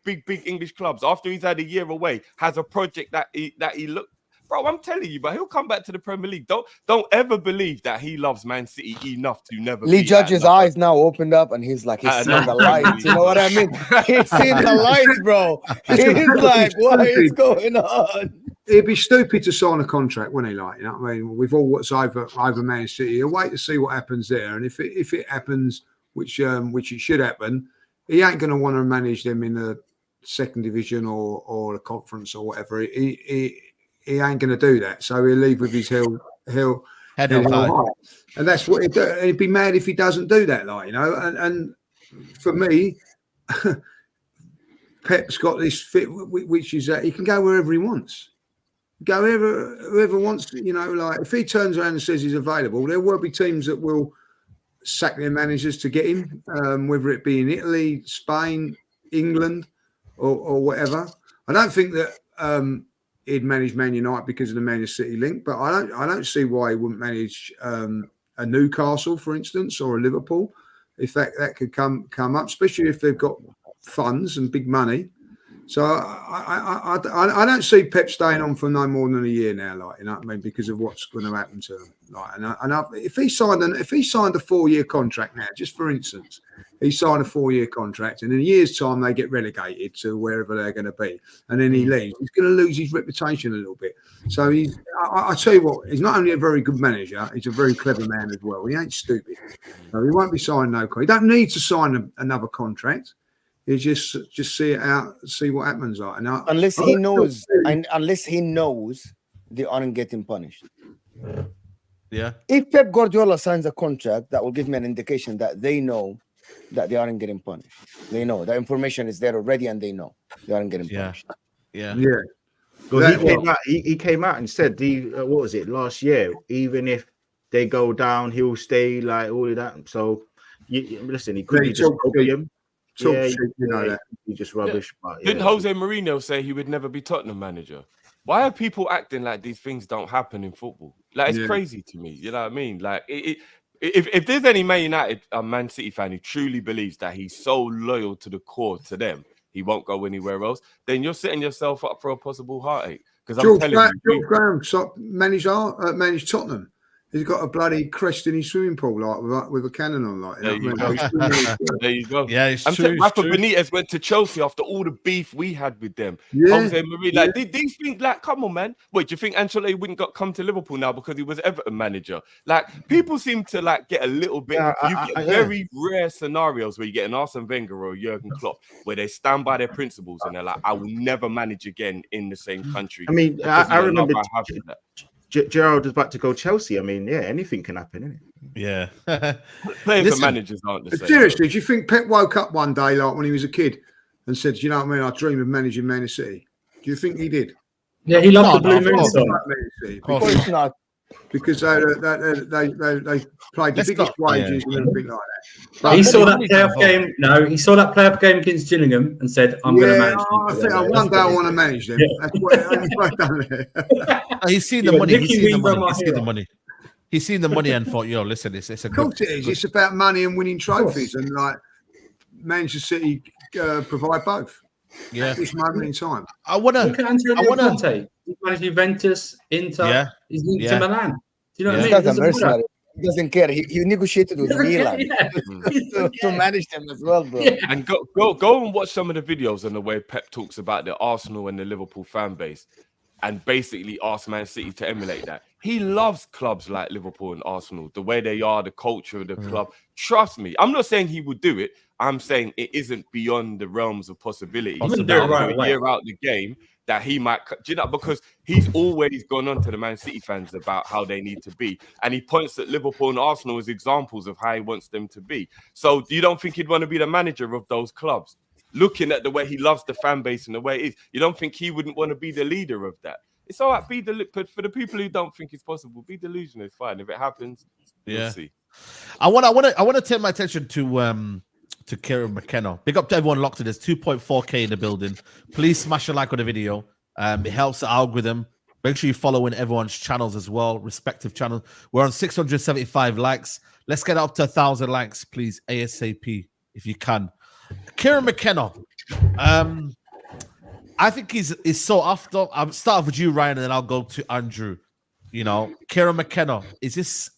English clubs, after he's had a year away, has a project that he look, bro, I'm telling you, but he'll come back to the Premier League. Don't ever believe that he loves Man City enough to never. Lee be Judge's at another- eyes now opened up and he's like, he's At seen the another light. Premier You know what I mean? He's seen the light, bro. He's like, what is going on? It'd be stupid to sign a contract, wouldn't he? Like, you know what I mean? With all what's over Man City, he'll wait to see what happens there, and if it happens, which it should happen, he ain't going to want to manage them in the second division or the conference or whatever. He ain't going to do that. So he'll leave with his head held high, and that's what he'd do. He'd be mad if he doesn't do that, like, you know. And for me, Pep's got this fit, which is that he can go wherever he wants. Go whoever wants, you know, like if he turns around and says he's available, there will be teams that will sack their managers to get him, whether it be in Italy, Spain, England, or whatever. I don't think that he'd manage Man United because of the Man City link, but I don't see why he wouldn't manage a Newcastle, for instance, or a Liverpool, if that could come up, especially if they've got funds and big money. So I don't see Pep staying on for no more than a year now, like, you know what I mean, because of what's going to happen to him. Like, if he signed a 4-year contract now, just for instance, he signed a 4-year contract, and in a year's time they get relegated to wherever they're going to be, and then he leaves, he's going to lose his reputation a little bit. So I tell you what, he's not only a very good manager, he's a very clever man as well. He ain't stupid. So he won't be signing no contract. He don't need to sign another contract. You just see it out, see what happens. Like, unless he knows they aren't getting punished. Yeah. If Pep Guardiola signs a contract, that will give me an indication that they know that they aren't getting punished. They know the information is there already, and they know they aren't getting punished. Yeah. Well, he came out and said what was it last year? Even if they go down, he'll stay, like all of that. So listen, he could be just opium. That he just rubbish. Yeah. But, Didn't Jose Mourinho say he would never be Tottenham manager? Why are people acting like these things don't happen in football? Like, it's crazy to me. You know what I mean? Like, if there's any Man United, Man City fan who truly believes that he's so loyal to the core to them, he won't go anywhere else, then you're setting yourself up for a possible heartache. Because I'm telling you, George Graham managed Tottenham. He's got a bloody crest in his swimming pool, like with a cannon on, like. There you go. Yeah, it's true. Rafa Benitez went to Chelsea after all the beef we had with them. Jose Mourinho, like these things, like, come on, man. Wait, do you think Ancelotti wouldn't come to Liverpool now because he was Everton manager? Like, people seem to like get a little bit. You get very rare scenarios where you get an Arsene Wenger or Jurgen Klopp where they stand by their principles and they're like, I will never manage again in the same country. I mean, I remember Gerrard was about to go Chelsea. I mean, anything can happen, isn't it? Yeah. Players and managers aren't the same. Seriously, do you think Pep woke up one day, like when he was a kid, and said, "Do you know what I mean? I dream of managing Man City." Do you think he did? Yeah, he loved the Blue Moon song. Of course not. Because they played the biggest wages and everything like that. But he saw that playoff game. No, he saw that playoff game against Gillingham and said, "I'm going to manage." I think one day I want to manage them. That's what I've done there. He's seen the money. He's seen the money. He's seen the money and thought, "Yo, listen, it's a." Of course it is. It's about money and winning trophies, and like Manchester City provide both. Yeah, at this moment in time. I want to. He's managed Juventus, Inter. Yeah. He's linked to Milan. Do you know what I mean? That's a mercenary. He doesn't care. He negotiated with Milan to manage them as well, bro. Yeah. And go and watch some of the videos on the way Pep talks about the Arsenal and the Liverpool fan base, and basically ask Man City to emulate that. He loves clubs like Liverpool and Arsenal, the way they are, the culture of the club. Trust me, I'm not saying he would do it. I'm saying it isn't beyond the realms of possibility. I'm gonna do it right away. Year out the game that he might, do you know, because he's always gone on to the Man City fans about how they need to be, and he points at Liverpool and Arsenal as examples of how he wants them to be. So you don't think he'd want to be the manager of those clubs? Looking at the way he loves the fan base and the way it is, you don't think he wouldn't want to be the leader of that? It's all right. But for the people who don't think it's possible, be delusional. It's fine. If it happens, we'll see. I want to turn my attention to Kieran Mckenna. Big up to everyone locked in. There's 2.4K in the building. Please smash a like on the video. It helps the algorithm. Make sure you follow in everyone's channels as well, respective channels. We're on 675 likes. Let's get up to 1,000 likes, please, ASAP, if you can. Kieran Mckenna. I think he's so after. I'll start with you, Ryan, and then I'll go to Andrew. You know, Kieran Mckenna. Is this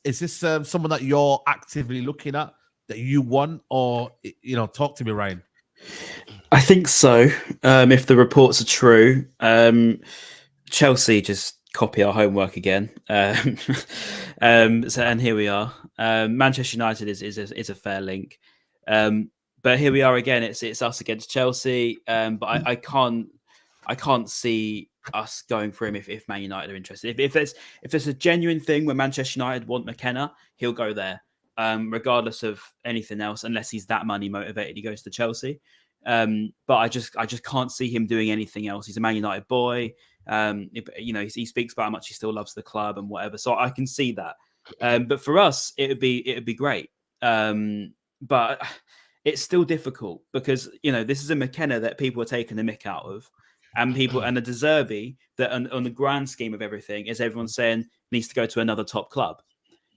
someone that you're actively looking at, that you want, or talk to me, Ryan? I think so. If the reports are true, Chelsea just copy our homework again. And here we are. Manchester United is a fair link, but here we are again. It's us against Chelsea. But I can't see us going for him if Man United are interested. If there's a genuine thing where Manchester United want McKenna, he'll go there, regardless of anything else, unless he's that money motivated. He goes to Chelsea. But I just can't see him doing anything else. He's a Man United boy. He speaks about how much he still loves the club and whatever. So I can see that. But for us, it'd be great. But it's still difficult because this is a McKenna that people are taking the mick out of, and the De Zerbi that on the grand scheme of everything is everyone saying needs to go to another top club.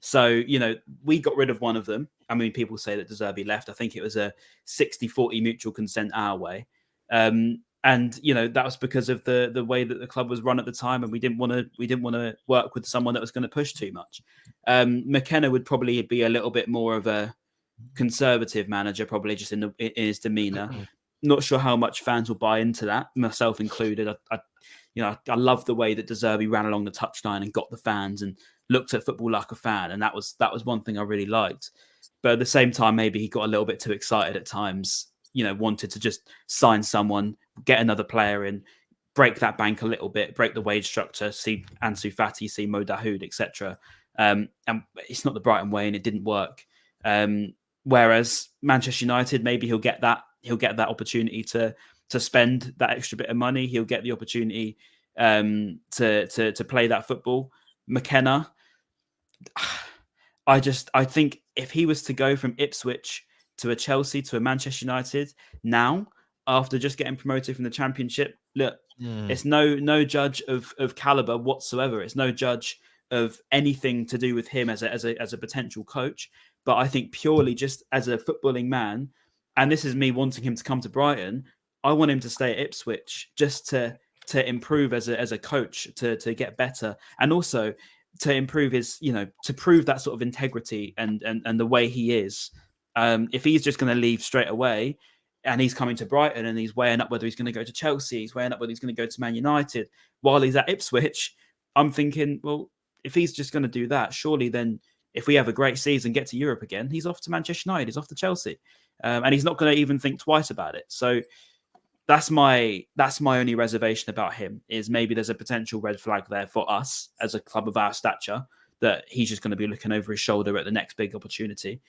So, we got rid of one of them. I mean, people say that De Zerbi left. I think it was a 60-40 mutual consent our way. And, that was because of the way that the club was run at the time. And we didn't want to work with someone that was going to push too much. McKenna would probably be a little bit more of a conservative manager, probably just in his demeanor. Not sure how much fans will buy into that, myself included. I love the way that De Zerbi ran along the touchline and got the fans and looked at football like a fan, and that was one thing I really liked. But at the same time, maybe he got a little bit too excited at times. Wanted to just sign someone, get another player in, break that bank a little bit, break the wage structure, see Ansu Fati, see Mo Dahoud, etc. And it's not the Brighton way, and it didn't work. Whereas Manchester United, maybe he'll get that opportunity to spend that extra bit of money. He'll get the opportunity to play that football. McKenna, I think if he was to go from Ipswich to a Chelsea to a Manchester United now, after just getting promoted from the Championship, look, it's no judge of caliber whatsoever. It's no judge of anything to do with him as a potential coach. But I think purely just as a footballing man, and this is me wanting him to come to Brighton, I want him to stay at Ipswich just to improve as a coach, to get better, and also to improve his, to prove that sort of integrity and the way he is. If he's just going to leave straight away and he's coming to Brighton and he's weighing up whether he's going to go to Chelsea, he's weighing up whether he's going to go to Man United while he's at Ipswich, I'm thinking, well, if he's just going to do that, surely then if we have a great season, get to Europe again, he's off to Manchester United, he's off to Chelsea. And he's not going to even think twice about it. So that's my only reservation about him, is maybe there's a potential red flag there for us as a club of our stature, that he's just going to be looking over his shoulder at the next big opportunity,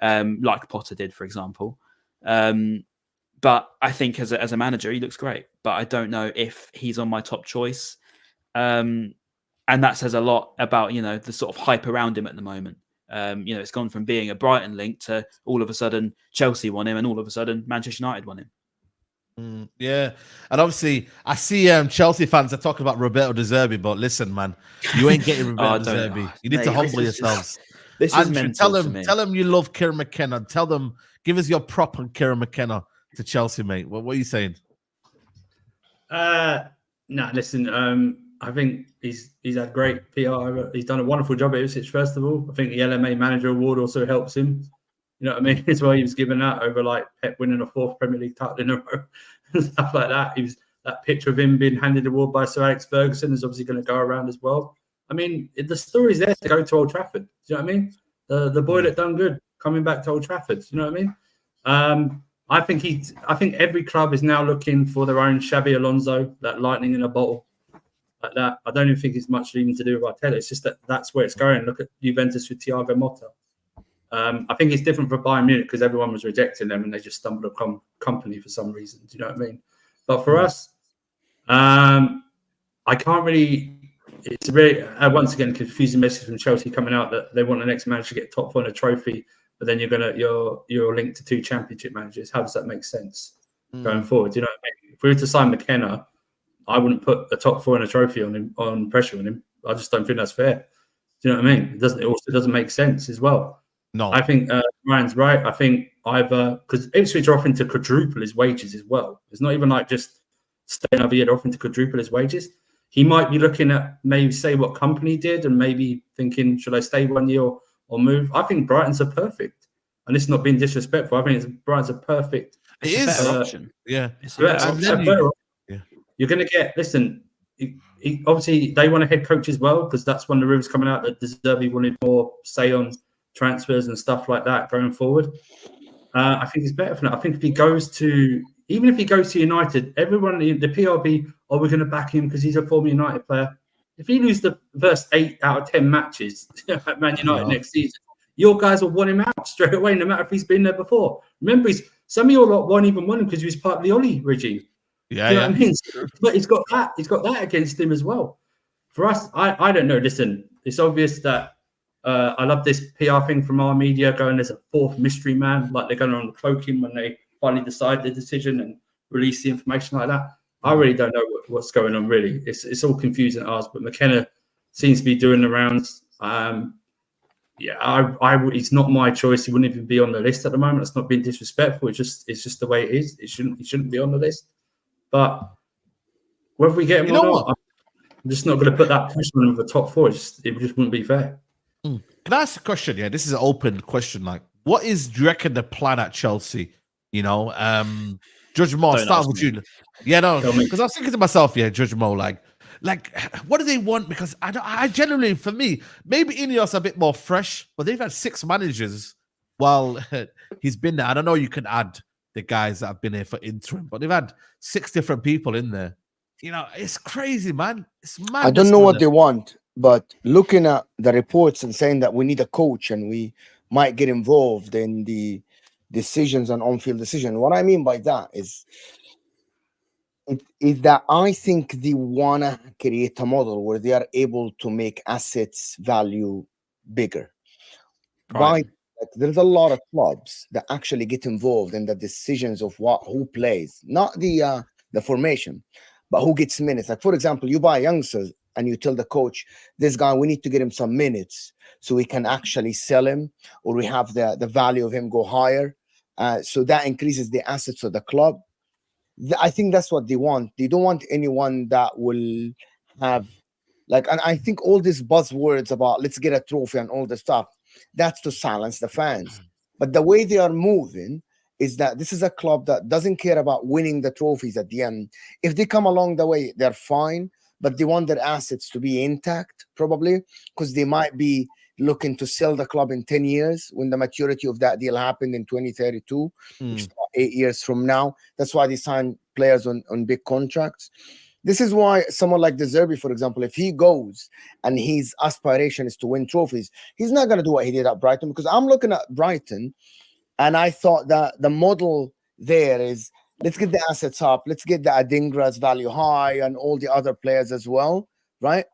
like Potter did, for example. But I think as a manager, he looks great. But I don't know if he's on my top choice. And that says a lot about, the sort of hype around him at the moment. It's gone from being a Brighton link to all of a sudden Chelsea want him, and all of a sudden Manchester United want him. Yeah, and obviously I see Chelsea fans are talking about Roberto De Zerbi, but listen, man, you ain't getting Roberto De Zerbi. You need to humble yourselves. This is mental. Tell them you love Kieran McKenna. Tell them, give us your prop on Kieran McKenna to Chelsea, mate. What are you saying? No, listen. I think he's had great PR. He's done a wonderful job at Ipswich, first of all. I think the LMA Manager Award also helps him. You know what I mean? It's why he was given that over like Pep winning a 4th Premier League title in a row and stuff like that. That picture of him being handed the award by Sir Alex Ferguson is obviously going to go around as well. I mean, the story's there to go to Old Trafford. Do you know what I mean? The boy that done good coming back to Old Trafford. Do you know what I mean? I think every club is now looking for their own Xabi Alonso, that lightning in a bottle, like that. I don't even think it's much even to do with Arteta. It's just that's where it's going. Look at Juventus with Thiago Motta. I think it's different for Bayern Munich because everyone was rejecting them and they just stumbled upon company for some reason. Do you know what I mean? But for us, I can't really. It's really once again confusing message from Chelsea coming out that they want the next manager to get top 4 in a trophy, but then you're linked to 2 Championship managers. How does that make sense going forward? Do you know what I mean? If we were to sign Mckenna, I wouldn't put a top 4 in a trophy on him, on pressure on him. I just don't think that's fair. Do you know what I mean? It also doesn't make sense as well. No, I think Ryan's right. I think either because Ipswich are offering to quadruple his wages as well. It's not even like just staying over here. They're offering to quadruple his wages. He might be looking at maybe say what company did and maybe thinking, should I stay 1 year or move? I think Brighton's a perfect, and it's not being disrespectful. I think Brighton's a perfect. It is a better option. Yeah, It's a better option. You're going to get. Listen, obviously they want a head coach as well because that's one of the rumors coming out that De Zerbi wanted more say on transfers and stuff like that going forward. I think it's better for that. I think if he goes to United, everyone the PRB, we're going to back him because he's a former United player. If he loses the first 8 out of 10 matches at Man United next season, your guys will want him out straight away, no matter if he's been there before. Remember, some of your lot won't even want him because he was part of the Oli regime. Yeah, you know what I mean? But he's got that against him as well. For us, I don't know. Listen, it's obvious that I love this PR thing from our media going, there's a 4th mystery man, like they're going on cloaking when they finally decide the decision and release the information like that. I really don't know what's going on, really. It's all confusing at ours, but Mckenna seems to be doing the rounds. It's not my choice. He wouldn't even be on the list at the moment. It's not being disrespectful. It's just the way it is. He shouldn't be on the list. But whether we get him or not, I'm just not going to put that pressure on him with the top 4. It just wouldn't be fair. Can I ask a question? Yeah, this is an open question. Like, what is, do you reckon, the plan at Chelsea? You know, Judge Mo, start with you. Yeah, no, because I was thinking to myself, Judge Mo, like, what do they want? Because I generally, for me, maybe Ineos are a bit more fresh, but they've had 6 managers while he's been there. I don't know, you can add the guys that have been here for interim, but they've had 6 different people in there. You know, it's crazy, man. It's mad. I don't know what they want, but looking at the reports and saying that we need a coach and we might get involved in the decisions and on-field decision. What I mean by that is that I think they want to create a model where they are able to make assets value bigger. Right. There's a lot of clubs that actually get involved in the decisions of who plays, not the formation, but who gets minutes. Like, for example, you buy youngsters and you tell the coach, this guy, we need to get him some minutes so we can actually sell him, or we have the value of him go higher. So that increases the assets of the club. I think that's what they want. They don't want anyone that will have, and I think all these buzzwords about let's get a trophy and all the stuff, that's to silence the fans. But the way they are moving is that this is a club that doesn't care about winning the trophies at the end. If they come along the way, they're fine, but they want their assets to be intact, probably, because they might be looking to sell the club in 10 years when the maturity of that deal happened in 2032, which is about 8 years from now. That's why they sign players on big contracts. This is why someone like De Zerbi, for example, if he goes and his aspiration is to win trophies, he's not going to do what he did at Brighton, because I'm looking at Brighton and I thought that the model there is, let's get the assets up, let's get the Adingra's value high and all the other players as well, right?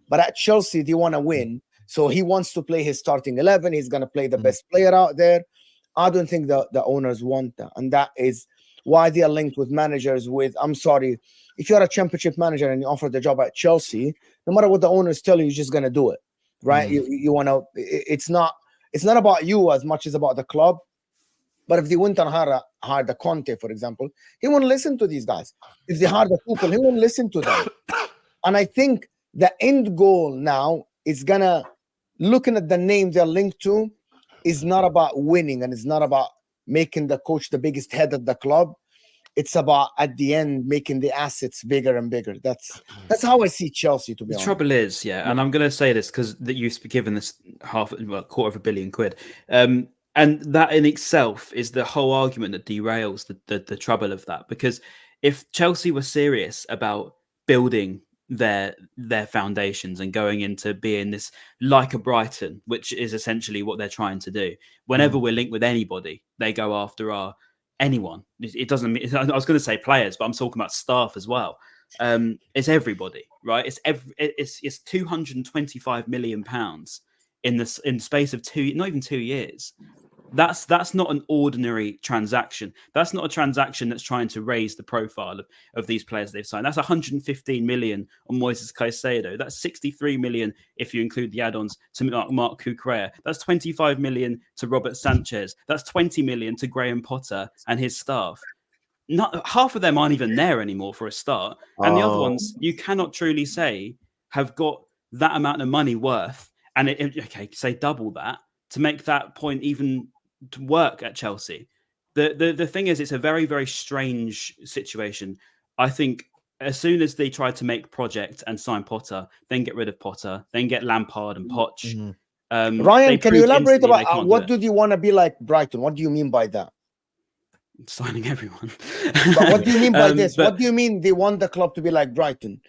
But at Chelsea, they want to win. So he wants to play his starting 11. He's going to play the best player out there. I don't think the owners want that. And that is why they are linked with managers with, I'm sorry, if you're a championship manager and you offer the job at Chelsea, no matter what the owners tell you, you're just going to do it, right? You want to, it's not about you as much as about the club. But if they went and hired the Conte, for example, he won't listen to these guys. If they hired the people, he won't listen to them. And I think the end goal now is gonna, looking at the name they're linked to, is not about winning, and it's not about making the coach the biggest head of the club. It's about, at the end, making the assets bigger and bigger. That's how I see Chelsea, to be honest. The trouble is, and I'm going to say this because that you've given this £250 million, and that in itself is the whole argument that derails the trouble of that. Because if Chelsea were serious about building their foundations and going into being this like a Brighton, which is essentially what they're trying to do, whenever we're linked with anybody, they go after anyone. It doesn't mean, I was going to say players, but I'm talking about staff as well. It's everybody, right? It's 225 million pounds in space of not even 2 years. That's not an ordinary transaction. That's not a transaction that's trying to raise the profile of these players they've signed. That's 115 million on Moises Caicedo. That's 63 million if you include the add-ons to Mark Cucurella. That's 25 million to Robert Sanchez. That's 20 million to Graham Potter and his staff. Not half of them aren't even there anymore for a start, and the other ones you cannot truly say have got that amount of money worth. And say double that to make that point even to work at Chelsea. The thing is, it's a very, very strange situation. I think as soon as they tried to make project and sign Potter, then get rid of Potter, then get Lampard and Poch. Ryan, can you elaborate about what do you want to be like Brighton? What do you mean by that? Signing everyone. But what do you mean by this? What do you mean they want the club to be like Brighton?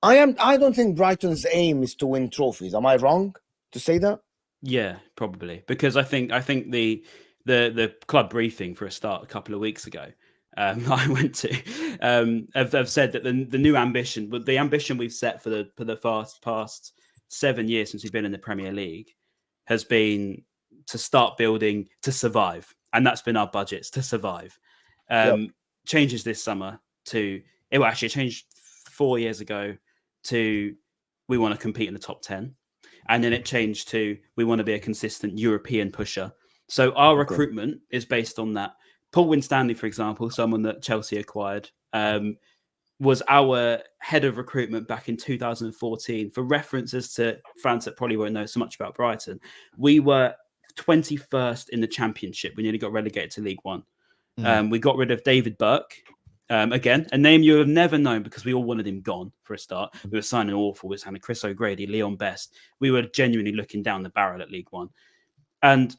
I don't think Brighton's aim is to win trophies. Am I wrong to say that? Yeah, probably, because I think the club briefing for a start a couple of weeks ago, I went to, have said that the new ambition, but the ambition we've set for the past 7 years since we've been in the Premier League, has been to start building to survive, and that's been our budgets to survive. Changes this summer to it changed 4 years ago to we want to compete in the top 10. And then it changed to we want to be a consistent European pusher. So our recruitment is based on that. Paul Winstanley, for example, someone that Chelsea acquired, was our head of recruitment back in 2014. For references to fans that probably won't know so much about Brighton, we were 21st in the Championship. We nearly got relegated to League One. We got rid of David Burke. Again, a name you have never known because we all wanted him gone for a start. We were signing awful. We were signing Chris O'Grady, Leon Best. We were genuinely looking down the barrel at League One. And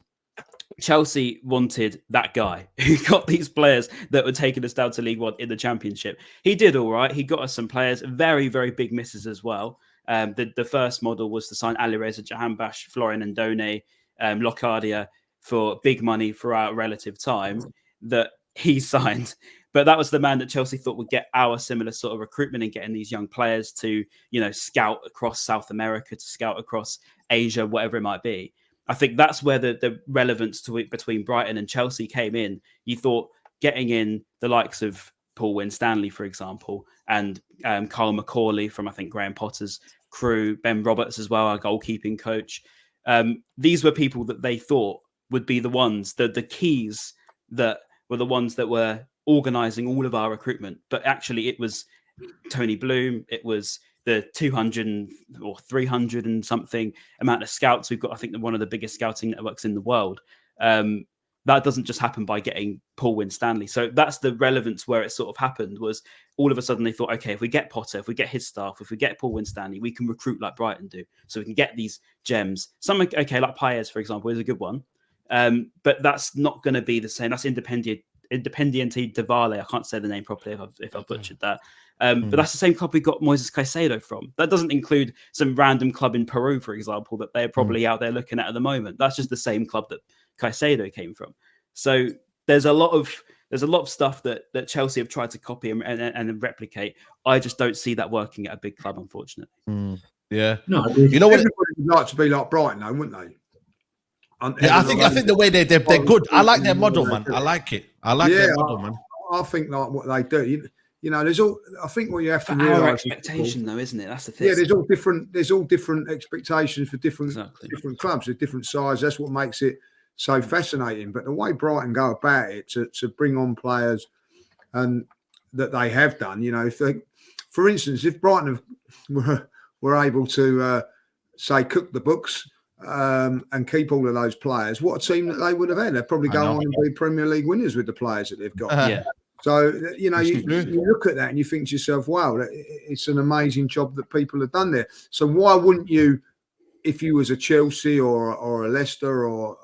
Chelsea wanted that guy who got these players that were taking us down to League One in the Championship. He did all right. He got us some players, very, very big misses as well. The first model was to sign Alireza Jahanbakhsh, Florian Ndone, Locadia for big money for our relative time that he signed. But that was the man that Chelsea thought would get our similar sort of recruitment and getting these young players to, scout across South America, to scout across Asia, whatever it might be. I think that's where the relevance to it between Brighton and Chelsea came in. You thought getting in the likes of Paul Winstanley, for example, and Carl McCauley from, I think, Graham Potter's crew, Ben Roberts as well, our goalkeeping coach. These were people that they thought would be the ones, the keys that were the ones that were organising all of our recruitment. But actually it was Tony Bloom, it was the 200 or 300 and something amount of scouts we've got. I think one of the biggest scouting networks in the world. That doesn't just happen by getting Paul Winstanley. So that's the relevance where it sort of happened, was all of a sudden they thought, okay, if we get Potter, if we get his staff, if we get Paul Winstanley, we can recruit like Brighton do. So we can get these gems. Some, okay, like Paez, for example, is a good one. But that's not going to be the same. That's Independiente de Valle. I can't say the name properly if I butchered that. But that's the same club we got Moises Caicedo from. That doesn't include some random club in Peru, for example, that they're probably out there looking at the moment. That's just the same club that Caicedo came from. So there's a lot of stuff that Chelsea have tried to copy and replicate. I just don't see that working at a big club, unfortunately. Yeah. No, you know what? Everybody would like to be like Brighton, though, wouldn't they? Yeah, I think the way they're good. I like their model, man. I like it. I like their model, man. I think like what they do. There's all. I think what you have to realize. Our expectation, though, isn't it? That's the thing. Yeah, there's all different expectations for different clubs with different size. That's what makes it so fascinating. But the way Brighton go about it to bring on players, and that they have done, if they, for instance, if Brighton were were able to say cook the books and keep all of those players, what a team that they would have had. They'd probably go on and be Premier League winners with the players that they've got. So, you know, you look at that and you think to yourself, wow, it's an amazing job that people have done there. So why wouldn't you, if you was a Chelsea or a Leicester or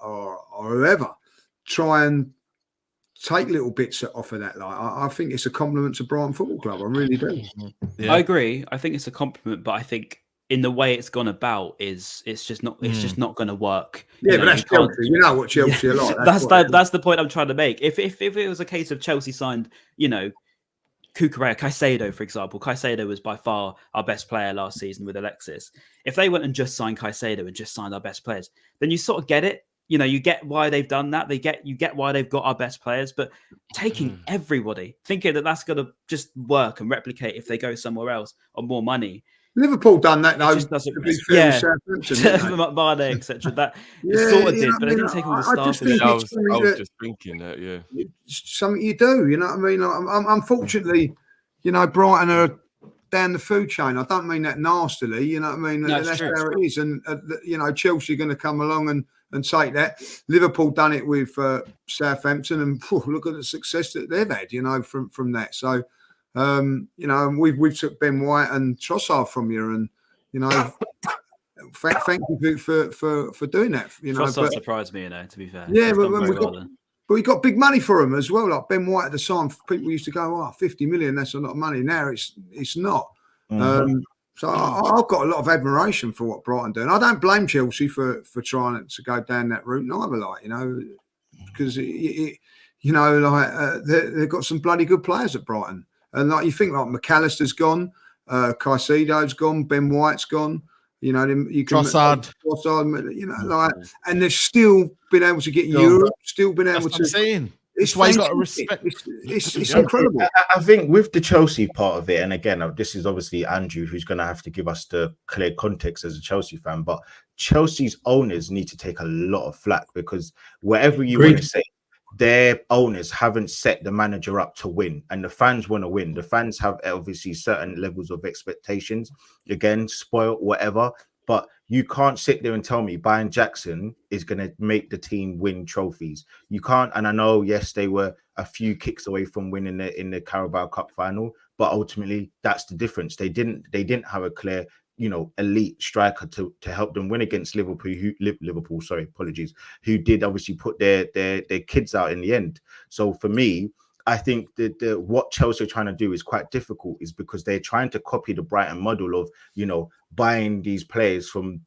whoever, try and take little bits off of that? Like, I think it's a compliment to Brighton Football Club. I really do. I agree. I think it's a compliment, but I think in the way it's gone about it's just not going to work. Yeah, but that's Chelsea. You know what Chelsea are like. That's the point I'm trying to make. If it was a case of Chelsea signed, you know, Cucurella, Caicedo, for example. Caicedo was by far our best player last season with Alexis. If they went and just signed Caicedo and just signed our best players, then you sort of get it. You know, you get why they've done that. You get why they've got our best players. But taking everybody, thinking that that's going to just work and replicate if they go somewhere else on more money. Liverpool done that though. Just doesn't. Mane, etc. That sort of did, but they didn't take all the staff. I was just thinking that. Something you do. You know what I mean? Unfortunately, you know, Brighton are down the food chain. I don't mean that nastily. You know what I mean? No, that's how it is. And you know, Chelsea are going to come along and take that. Liverpool done it with Southampton, and look at the success that they've had. You know, from that. So. You know, we've took Ben White and Trossard from you, and you know, thank you for doing that. You know, Trossard surprised me, you know. To be fair, yeah, but we got big money for him as well. Like Ben White at the time, people used to go, 50 million, that's a lot of money. Now it's not. So I've got a lot of admiration for what Brighton do, and I don't blame Chelsea for trying to go down that route neither. Like, you know, because you know, like they've got some bloody good players at Brighton. And like you think, like McAllister's gone, Caicedo's gone, Ben White's gone. You know, you can Trossard, you know, like, and they've still been able to get Europe, still been able to. I'm saying. It's why you got to respect. It's incredible. I think with the Chelsea part of it, and again, this is obviously Andrew who's going to have to give us the clear context as a Chelsea fan, but Chelsea's owners need to take a lot of flack because whatever you want to say, their owners haven't set the manager up to win, and the fans want to win. The fans have obviously certain levels of expectations, again, spoiled, whatever, but you can't sit there and tell me Bayern Jackson is going to make the team win trophies. You can't, and I know, yes, they were a few kicks away from winning in the Carabao Cup final, but ultimately that's the difference. They didn't have a clear, you know, elite striker to help them win against Liverpool, who did obviously put their kids out in the end. So for me, I think that what Chelsea are trying to do is quite difficult, is because they're trying to copy the Brighton model of, you know, buying these players from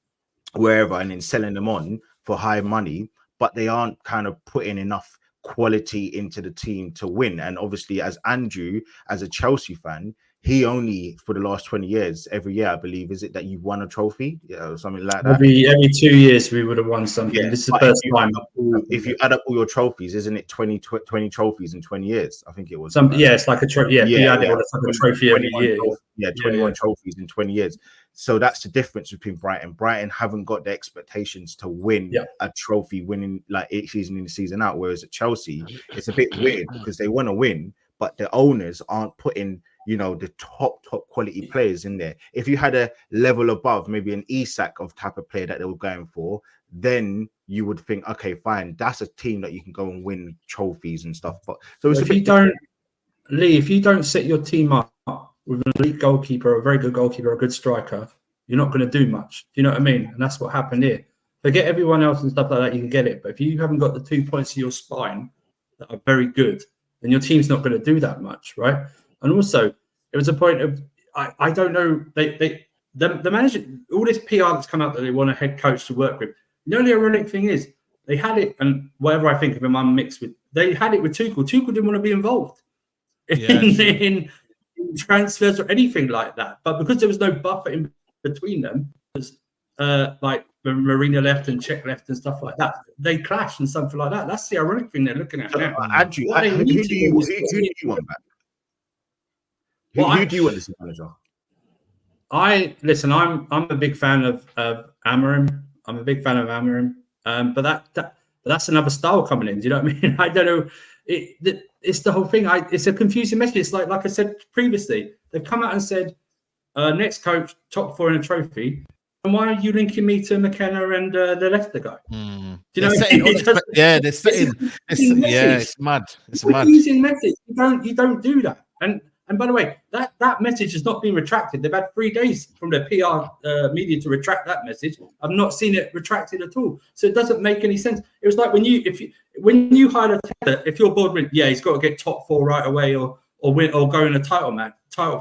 wherever and then selling them on for high money, but they aren't kind of putting enough quality into the team to win. And obviously, as Andrew, as a Chelsea fan, he only, for the last 20 years, every year, I believe, is it that you won a trophy? Yeah, or something like that. Every 2 years, we would have won something. Yeah, this is the first time. If you add up all your trophies, isn't it 20 trophies in 20 years? I think it was. It's like a trophy. Yeah, it's like a trophy every year. 21 trophies in 20 years. So that's the difference between Brighton. Brighton haven't got the expectations to win a trophy, winning like 8 season in the season out. Whereas at Chelsea, it's a bit weird because they want to win, but the owners aren't putting, you know, the top quality players in there. If you had a level above, maybe an Isak of type of player that they were going for, then you would think, okay, fine, that's a team that you can go and win trophies and stuff. But so it's if you don't set your team up with an elite goalkeeper, a very good goalkeeper, a good striker, you're not going to do much. Do you know what I mean? And that's what happened here. Forget everyone else and stuff like that, you can get it. But if you haven't got the 2 points of your spine that are very good, then your team's not going to do that much, right? And also, it was a point of, I don't know, the manager, all this PR that's come out that they want a head coach to work with. You know, the ironic thing is, they had it, and whatever I think of him, I'm mixed with, they had it with Tuchel. Tuchel didn't want to be involved in transfers or anything like that. But because there was no buffer in between them, because like when Marina left and Czech left and stuff like that, they clashed and something like that. That's the ironic thing they're looking at now. Andrew, who do you want back? Who do you want as a manager? I'm a big fan of Amorim. I'm a big fan of Amorim. But that's another style coming in. Do you know what I mean? I don't know. It's the whole thing. It's a confusing message. It's like I said previously, they've come out and said next coach, top 4 in a trophy. And why are you linking me to McKenna and the Leicester guy? Do you know? They're setting. It's mad. It's mad. Using message. You don't do that. And by the way, that message has not been retracted. They've had 3 days from their PR media to retract that message. I've not seen it retracted at all. So it doesn't make any sense. It was like when you hire a tender, if your board went, he's got to get top 4 right away or win or go in a title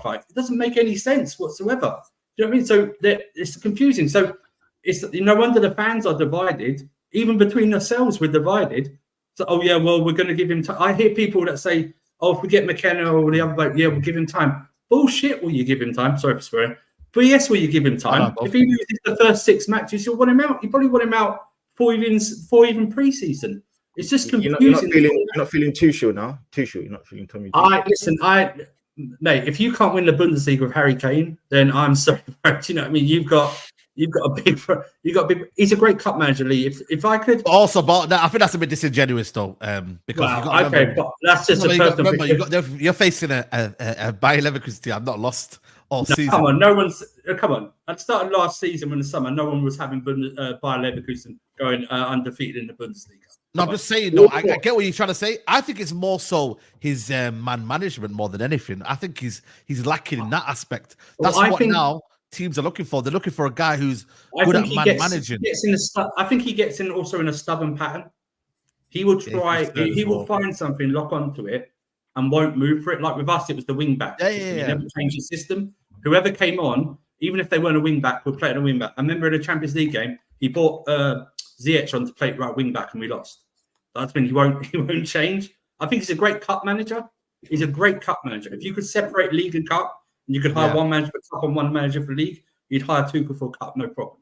fight. It doesn't make any sense whatsoever. Do you know what I mean? So it's confusing. So it's no wonder the fans are divided. Even between themselves, we're divided. So we're going to give him time. I hear people that say, if we get McKenna or the other bloke, we'll give him time. Bullshit, will you give him time? Sorry for swearing. But yes, will you give him time? If he loses the first 6 matches, you'll want him out. You probably want him out for even pre-season. It's just confusing. You're not feeling Tuchel now? Tuchel, you're not feeling Tommy Tuchel? Mate, if you can't win the Bundesliga with Harry Kane, then I'm sorry. Do you know what I mean? You've got a big. He's a great cup manager, Lee. If I could also, but I think that's a bit disingenuous though, because but that's just you're facing a Bayer Leverkusen team. I'm not lost all season. Come on. At the start of last season, in the summer, no one was having Bayer Leverkusen going undefeated in the Bundesliga. No, I'm just saying. No, I get what you're trying to say. I think it's more so his man management more than anything. I think he's lacking in that aspect. That's now teams are looking for. They're looking for a guy who's good at managing. I think he gets in also in a stubborn pattern. He will try. He will find something, lock onto it, and won't move for it. Like with us, it was the wing back. He never changed the system. Whoever came on, even if they weren't a wing back, would play at a wing back. I remember in a Champions League game, he brought Ziyech on to play right wing back, and we lost. That's when he won't change. I think he's a great cup manager. He's a great cup manager. If you could separate league and cup, and you could hire one manager for cup and one manager for league, you'd hire Tuchel for cup, no problem.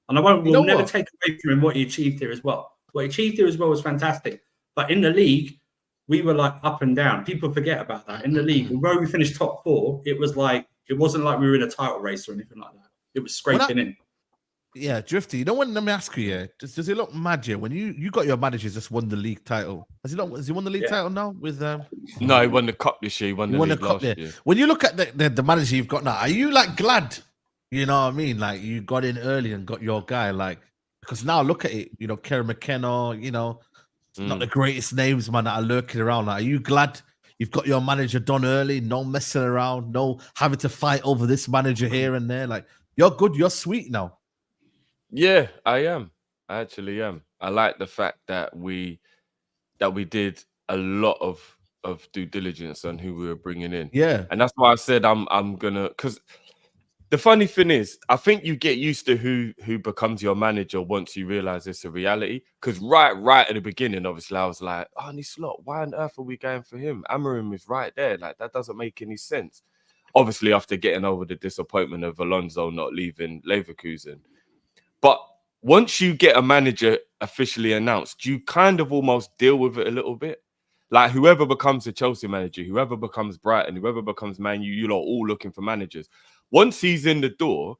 And we'll never take away from him what he achieved here as well. What he achieved here as well was fantastic. But in the league, we were like up and down. People forget about that. In the league, although we finished top 4, it wasn't like we were in a title race or anything like that. It was scraping in. Yeah, Drifty. Let me ask you, does it look mad when you got your managers just won the league title? Has he won the league title now with No, he won the cup this year. He won the league last year. When you look at the manager you've got now, are you like glad? You know what I mean? Like you got in early and got your guy, like because now look at it, Kieran McKenna, not the greatest names, man, that are lurking around. Like, are you glad you've got your manager done early? No messing around, no having to fight over this manager here and there. Like you're good, you're sweet now. Yeah, I am. I actually am. I like the fact that we did a lot of due diligence on who we were bringing in. Yeah, and that's why I said I'm gonna. Because the funny thing is, I think you get used to who becomes your manager once you realize it's a reality. Because right at the beginning, obviously, I was like, Arne Slot, why on earth are we going for him? Amorim is right there. Like that doesn't make any sense. Obviously, after getting over the disappointment of Alonso not leaving Leverkusen. But once you get a manager officially announced, you kind of almost deal with it a little bit. Like whoever becomes the Chelsea manager, whoever becomes Brighton, whoever becomes Man U, you're all looking for managers. Once he's in the door,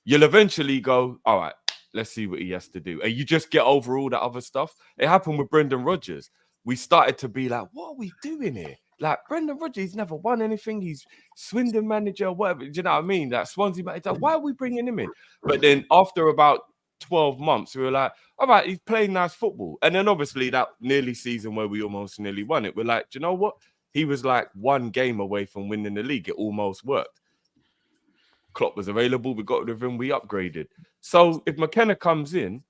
you'll eventually go, all right, let's see what he has to do. And you just get over all that other stuff. It happened with Brendan Rodgers. We started to be like, what are we doing here? Like Brendan Rodgers, he's never won anything. He's Swindon manager, whatever. Do you know what I mean? Like Swansea manager. Why are we bringing him in? But then after about 12 months, we were like, all right, he's playing nice football. And then obviously that nearly season where we almost nearly won it, we're like, do you know what? He was like one game away from winning the league. It almost worked. Klopp was available. We got rid of him. We upgraded. So if McKenna comes in,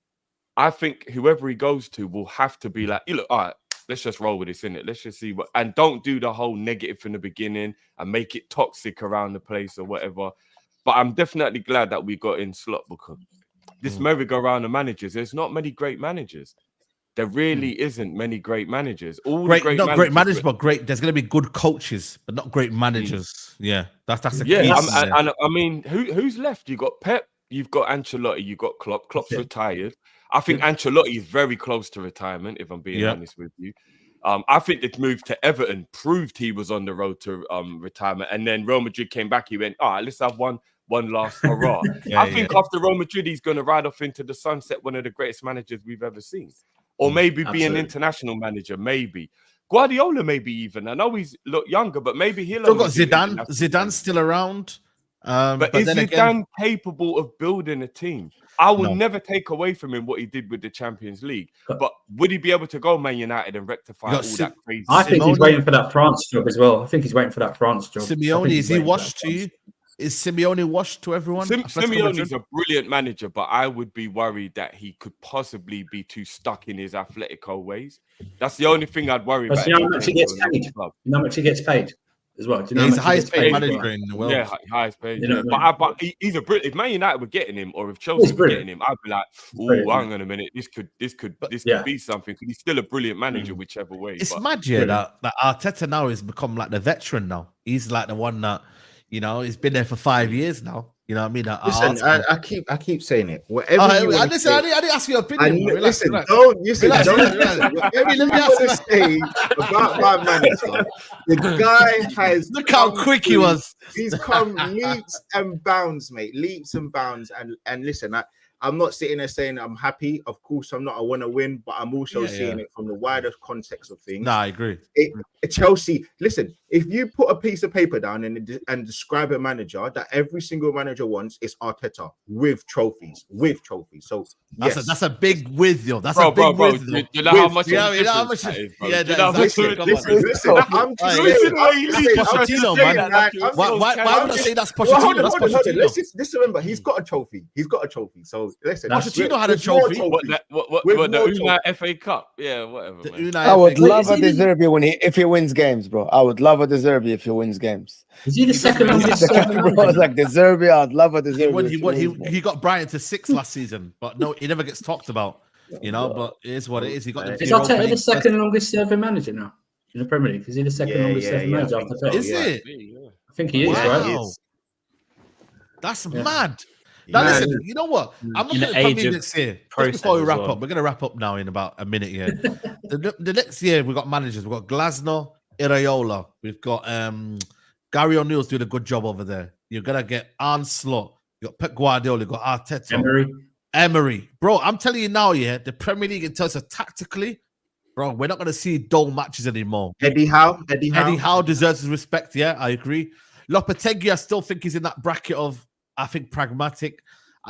I think whoever he goes to will have to be like, you look, all right, let's just roll with this, innit? Let's just see what, and don't do the whole negative from the beginning and make it toxic around the place or whatever. But I'm definitely glad that we got in Slot because this merry-go-round of managers, there's not many great managers. There really isn't many great managers. Great managers, but great. There's going to be good coaches, but not great managers. Yeah, that's the key. And I mean, who's left? You got Pep, you've got Ancelotti, you've got Klopp. Klopp's retired. I think Ancelotti is very close to retirement, if I'm being honest with you. I think the move to Everton proved he was on the road to retirement. And then Real Madrid came back. He went, all right, let's have one last hurrah. I think after Real Madrid, he's going to ride off into the sunset, one of the greatest managers we've ever seen. Or maybe be an international manager, maybe. Guardiola, maybe even. I know he's look younger, but maybe he'll... Still got Zidane. Zidane's still around. But is then Zidane capable of building a team? I will No. never take away from him what he did with the Champions League. But would he be able to go Man United and rectify all that crazy? I think he's Simeone- waiting for that France job as well. I think he's waiting for that France job. I Simeone, think is he's he waiting for washed that to you? France. Is Simeone washed to everyone? Simeone's a brilliant manager, but I would be worried that he could possibly be too stuck in his Atletico ways. That's the only thing I'd worry But about. you know how much he gets paid? You know how much he gets paid as well? Do you know He's how the much he highest gets paid paid as manager well? in the world. Yeah, highest paid. You know Yeah. what I mean? But he's a brilliant. If Man United were getting him, or if Chelsea were getting him, I'd be like, "Oh, hang on a minute, this could be something." Because he's still a brilliant manager, whichever way. It's but, mad, yeah, that Arteta now has become like the veteran now. He's like the one that, you know, he's been there for 5 years now. You know what I mean? Listen, I keep saying it. Whatever you want to listen, say, I didn't ask your opinion. bro. Relax, listen, relax. don't listen. Relax, Don't relax, listen. relax. Whatever you want to say about my manager, the guy has Look how come quick he through. was. He's come leaps and bounds, mate. Leaps and bounds. And listen, I'm not sitting there saying I'm happy. Of course, I'm not. I want to win, but I'm also seeing it from the wider context of things. No, I agree. Chelsea, listen, if you put a piece of paper down and describe a manager that every single manager wants, it's Arteta with trophies. So That's a big with, yo. That's bro, a big bro, with. do you know how much? Yeah, of a you know how difference much? that is, bro? Yeah, Do you know how much of a difference? Listen, I'm just Listen, Pochettino, man. Why would I say that's Pochettino? Hold on. That's Pochettino. Let's just remember, he's got a trophy. So listen, Pochettino had a trophy. What the Unai FA Cup? Yeah, whatever. The Man. Unai I would FA love Cup. a De Zerbi if he wins games, bro. I would love a De Zerbi if he wins games. Is he the second longest serving Bro, I was like De Zerbi. I'd love a De Zerbi. He got Brighton to 6 last season, but no, he never gets talked about. You know, but it is what it is. He got them. Is Arteta the second longest serving manager now in the Premier League? Is he the second longest serving manager after Pep? Is it? I think he is, right? That's mad. Now listen, you know what? I'm looking at the Premier League next year. Just before we wrap up, we're going to wrap up now in about a minute here. the next year, we've got managers. We've got Glasner, Iraola. We've got Gary O'Neill's doing a good job over there. You're going to get Arne Slot. You've got Pep Guardiola. You've got Arteta. Emery. Bro, I'm telling you now, yeah, the Premier League in terms of tactically, bro, we're not going to see dull matches anymore. Eddie Howe deserves his respect. Yeah, I agree. Lopetegui, I still think he's in that bracket of, I think, pragmatic.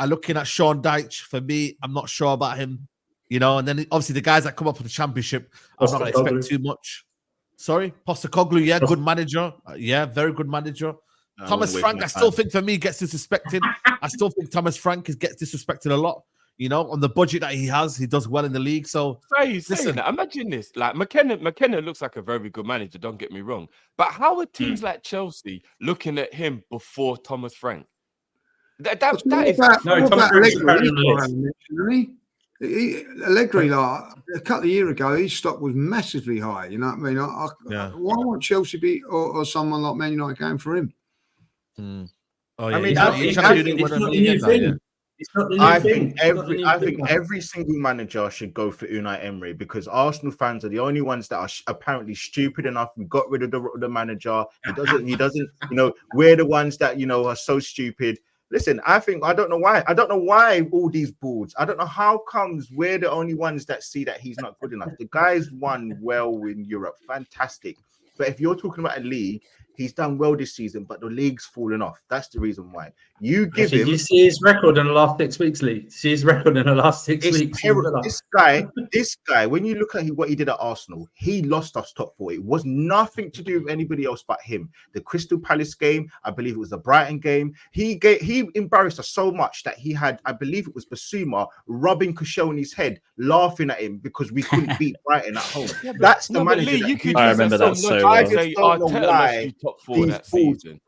Looking at Sean Dyche, for me, I'm not sure about him. You know, and then obviously the guys that come up with the championship, I'm not going to expect too much. Sorry, Postecoglou, yeah, good manager. Yeah, very good manager. Thomas Frank, I still think for me gets disrespected. I still think Thomas Frank gets disrespected a lot. You know, on the budget that he has, he does well in the league. So listen, imagine this. Like McKenna looks like a very good manager. Don't get me wrong, but how are teams like Chelsea looking at him before Thomas Frank? That is Allegri, like a couple of years ago, his stock was massively high. You know what I mean? Why won't Chelsea be or someone like Man United going for him? Oh, yeah. I mean, I think every single manager should go for Unai Emery because Arsenal fans are the only ones that are apparently stupid enough. We got rid of the manager. He doesn't. You know, we're the ones that are so stupid. Listen, I don't know why all these boards. I don't know how comes we're the only ones that see that he's not good enough. The guy's won well in Europe, fantastic. But if you're talking about a league, he's done well this season, but the league's fallen off. That's the reason why. You see his record in the last 6 weeks, Lee. See his record in the last 6 weeks. This guy, when you look at what he did at Arsenal, he lost us top 4. It was nothing to do with anybody else but him. The Crystal Palace game, I believe it was the Brighton game. He embarrassed us so much that he had, I believe it was Basuma, rubbing Koscielny's head, laughing at him because we couldn't beat Brighton at home. That's the manager. I remember that so well. I just don't know why top 4 that season.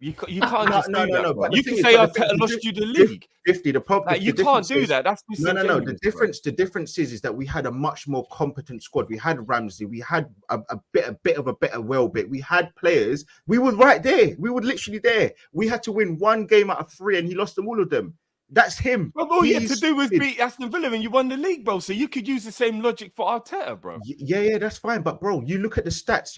You can't just do that. But you can say Arteta lost you the league. 50. The problem. You can't do that. That's no. The difference is that we had a much more competent squad. We had Ramsey. We had a bit of a better bit. We had players. We were right there. We were literally there. We had to win 1 game out of 3, and he lost them all of them. That's him. Bro, all you had to do was beat Aston Villa and you won the league, bro. So you could use the same logic for Arteta, bro. Yeah, that's fine. But bro, you look at the stats,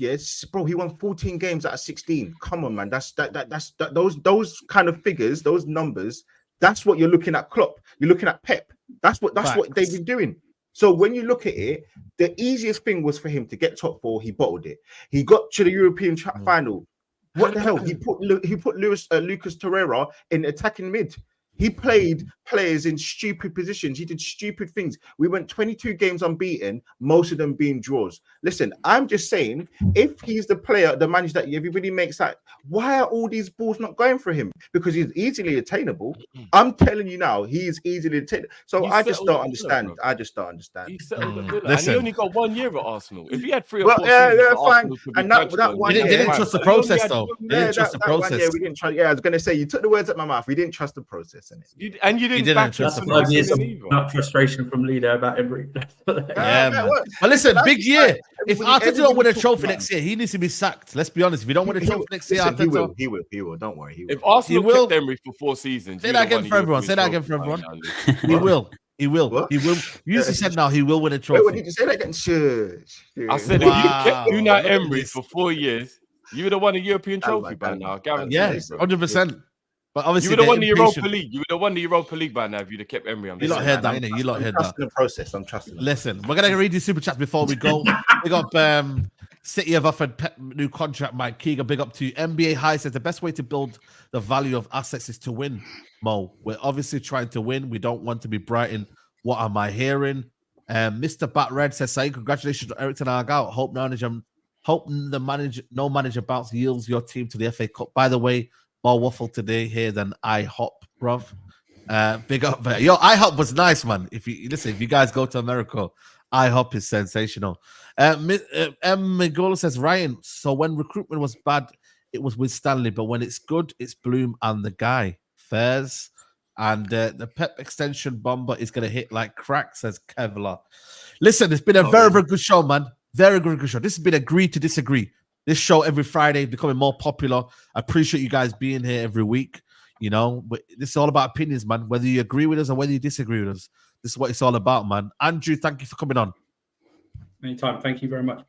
bro, he won 14 games out of 16. Come on, man. That's those kind of figures, those numbers. That's what you're looking at, Klopp. You're looking at Pep. That's what they've been doing. So when you look at it, the easiest thing was for him to get top 4. He bottled it. He got to the European final. What the hell? He put Lucas Torreira in attacking mid. He played players in stupid positions. He did stupid things. We went 22 games unbeaten, most of them being draws. Listen, I'm just saying, if he's the player, the manager that everybody makes that, why are all these balls not going for him? Because he's easily attainable. I'm telling you now, he's easily attainable. So I just don't understand. I just don't understand. He settled at Villa, and he only got 1 year at Arsenal. If he had 3 or 4 yeah, seasons, fine. And that one they didn't trust the process, though. They didn't trust the process. We didn't trust. Yeah, I was going to say, you took the words out my mouth. We didn't trust the process. You didn't back trust us. the 5 years of frustration from Lido about every. Yeah, man. But listen, big year. If Arteta don't win a trophy next year, he needs to be sacked. Let's be honest. If you don't win a trophy next year, Arteta, he will. Don't worry. He will. If Arsenal kept Emery for 4 seasons, say that again for everyone. Say that again for everyone. He will. He will. What? He will. You just said now he will win a trophy. Wait, what did you say that again? Shush. I said if you kept Unai Emery for 4 years, you would have won a European trophy by now. Yeah, 100%. But obviously, you would have won the Europa League. You would have won the Europa League by now if you'd have kept Emery. You lot heard that, innit? You lot heard that. I'm trusting the process. I'm trusting. Listen, we're gonna read these super chats before we go. Big up, City have offered Pep new contract. Mike Keegan, big up to you. NBA High says the best way to build the value of assets is to win. Mo, we're obviously trying to win. We don't want to be Brighton. What am I hearing? Mr. Bat Red says, "Say congratulations to Eric Ten Hag out. Hope no manager bounce yields your team to the FA Cup. By the way, more waffle today here than IHOP, bruv. Big up, yo. IHOP was nice, man. If you guys go to America, IHOP is sensational. Miguel says, Ryan, so when recruitment was bad, it was with Stanley, but when it's good, it's Bloom and the guy. Fairs. And the Pep extension bomber is going to hit like crack, says Kevlar. Listen, it's been a very, very good show, man. Very good show. This has been agree to disagree. This show every Friday becoming more popular. I appreciate you guys being here every week. You know, but this is all about opinions, man. Whether you agree with us or whether you disagree with us, this is what it's all about, man. Andrew, thank you for coming on. Anytime. Thank you very much.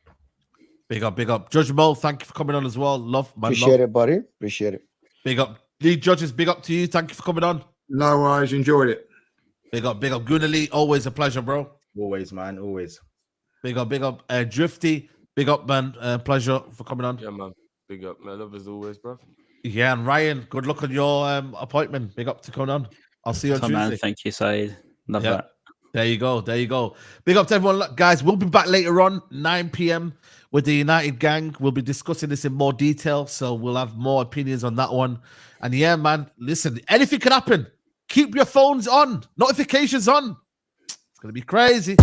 Big up. Judge Mo, thank you for coming on as well. Love, man. Appreciate it, buddy. Appreciate it. Big up. Lead Judges, big up to you. Thank you for coming on. No worries. Enjoyed it. Big up. Gunali, always a pleasure, bro. Always, man. Always. Big up. Drifty, big up, man. Pleasure for coming on. Yeah, man. Big up, man. Love as always, bro. Yeah, and Ryan, good luck on your appointment. Big up to coming on. I'll see you on Tuesday. Man, thank you, Saeed. Love that. There you go. Big up to everyone. Look, guys, we'll be back later on, 9 p.m. with the United gang. We'll be discussing this in more detail, so we'll have more opinions on that one. And yeah, man, listen, anything can happen. Keep your phones on, notifications on. It's going to be crazy.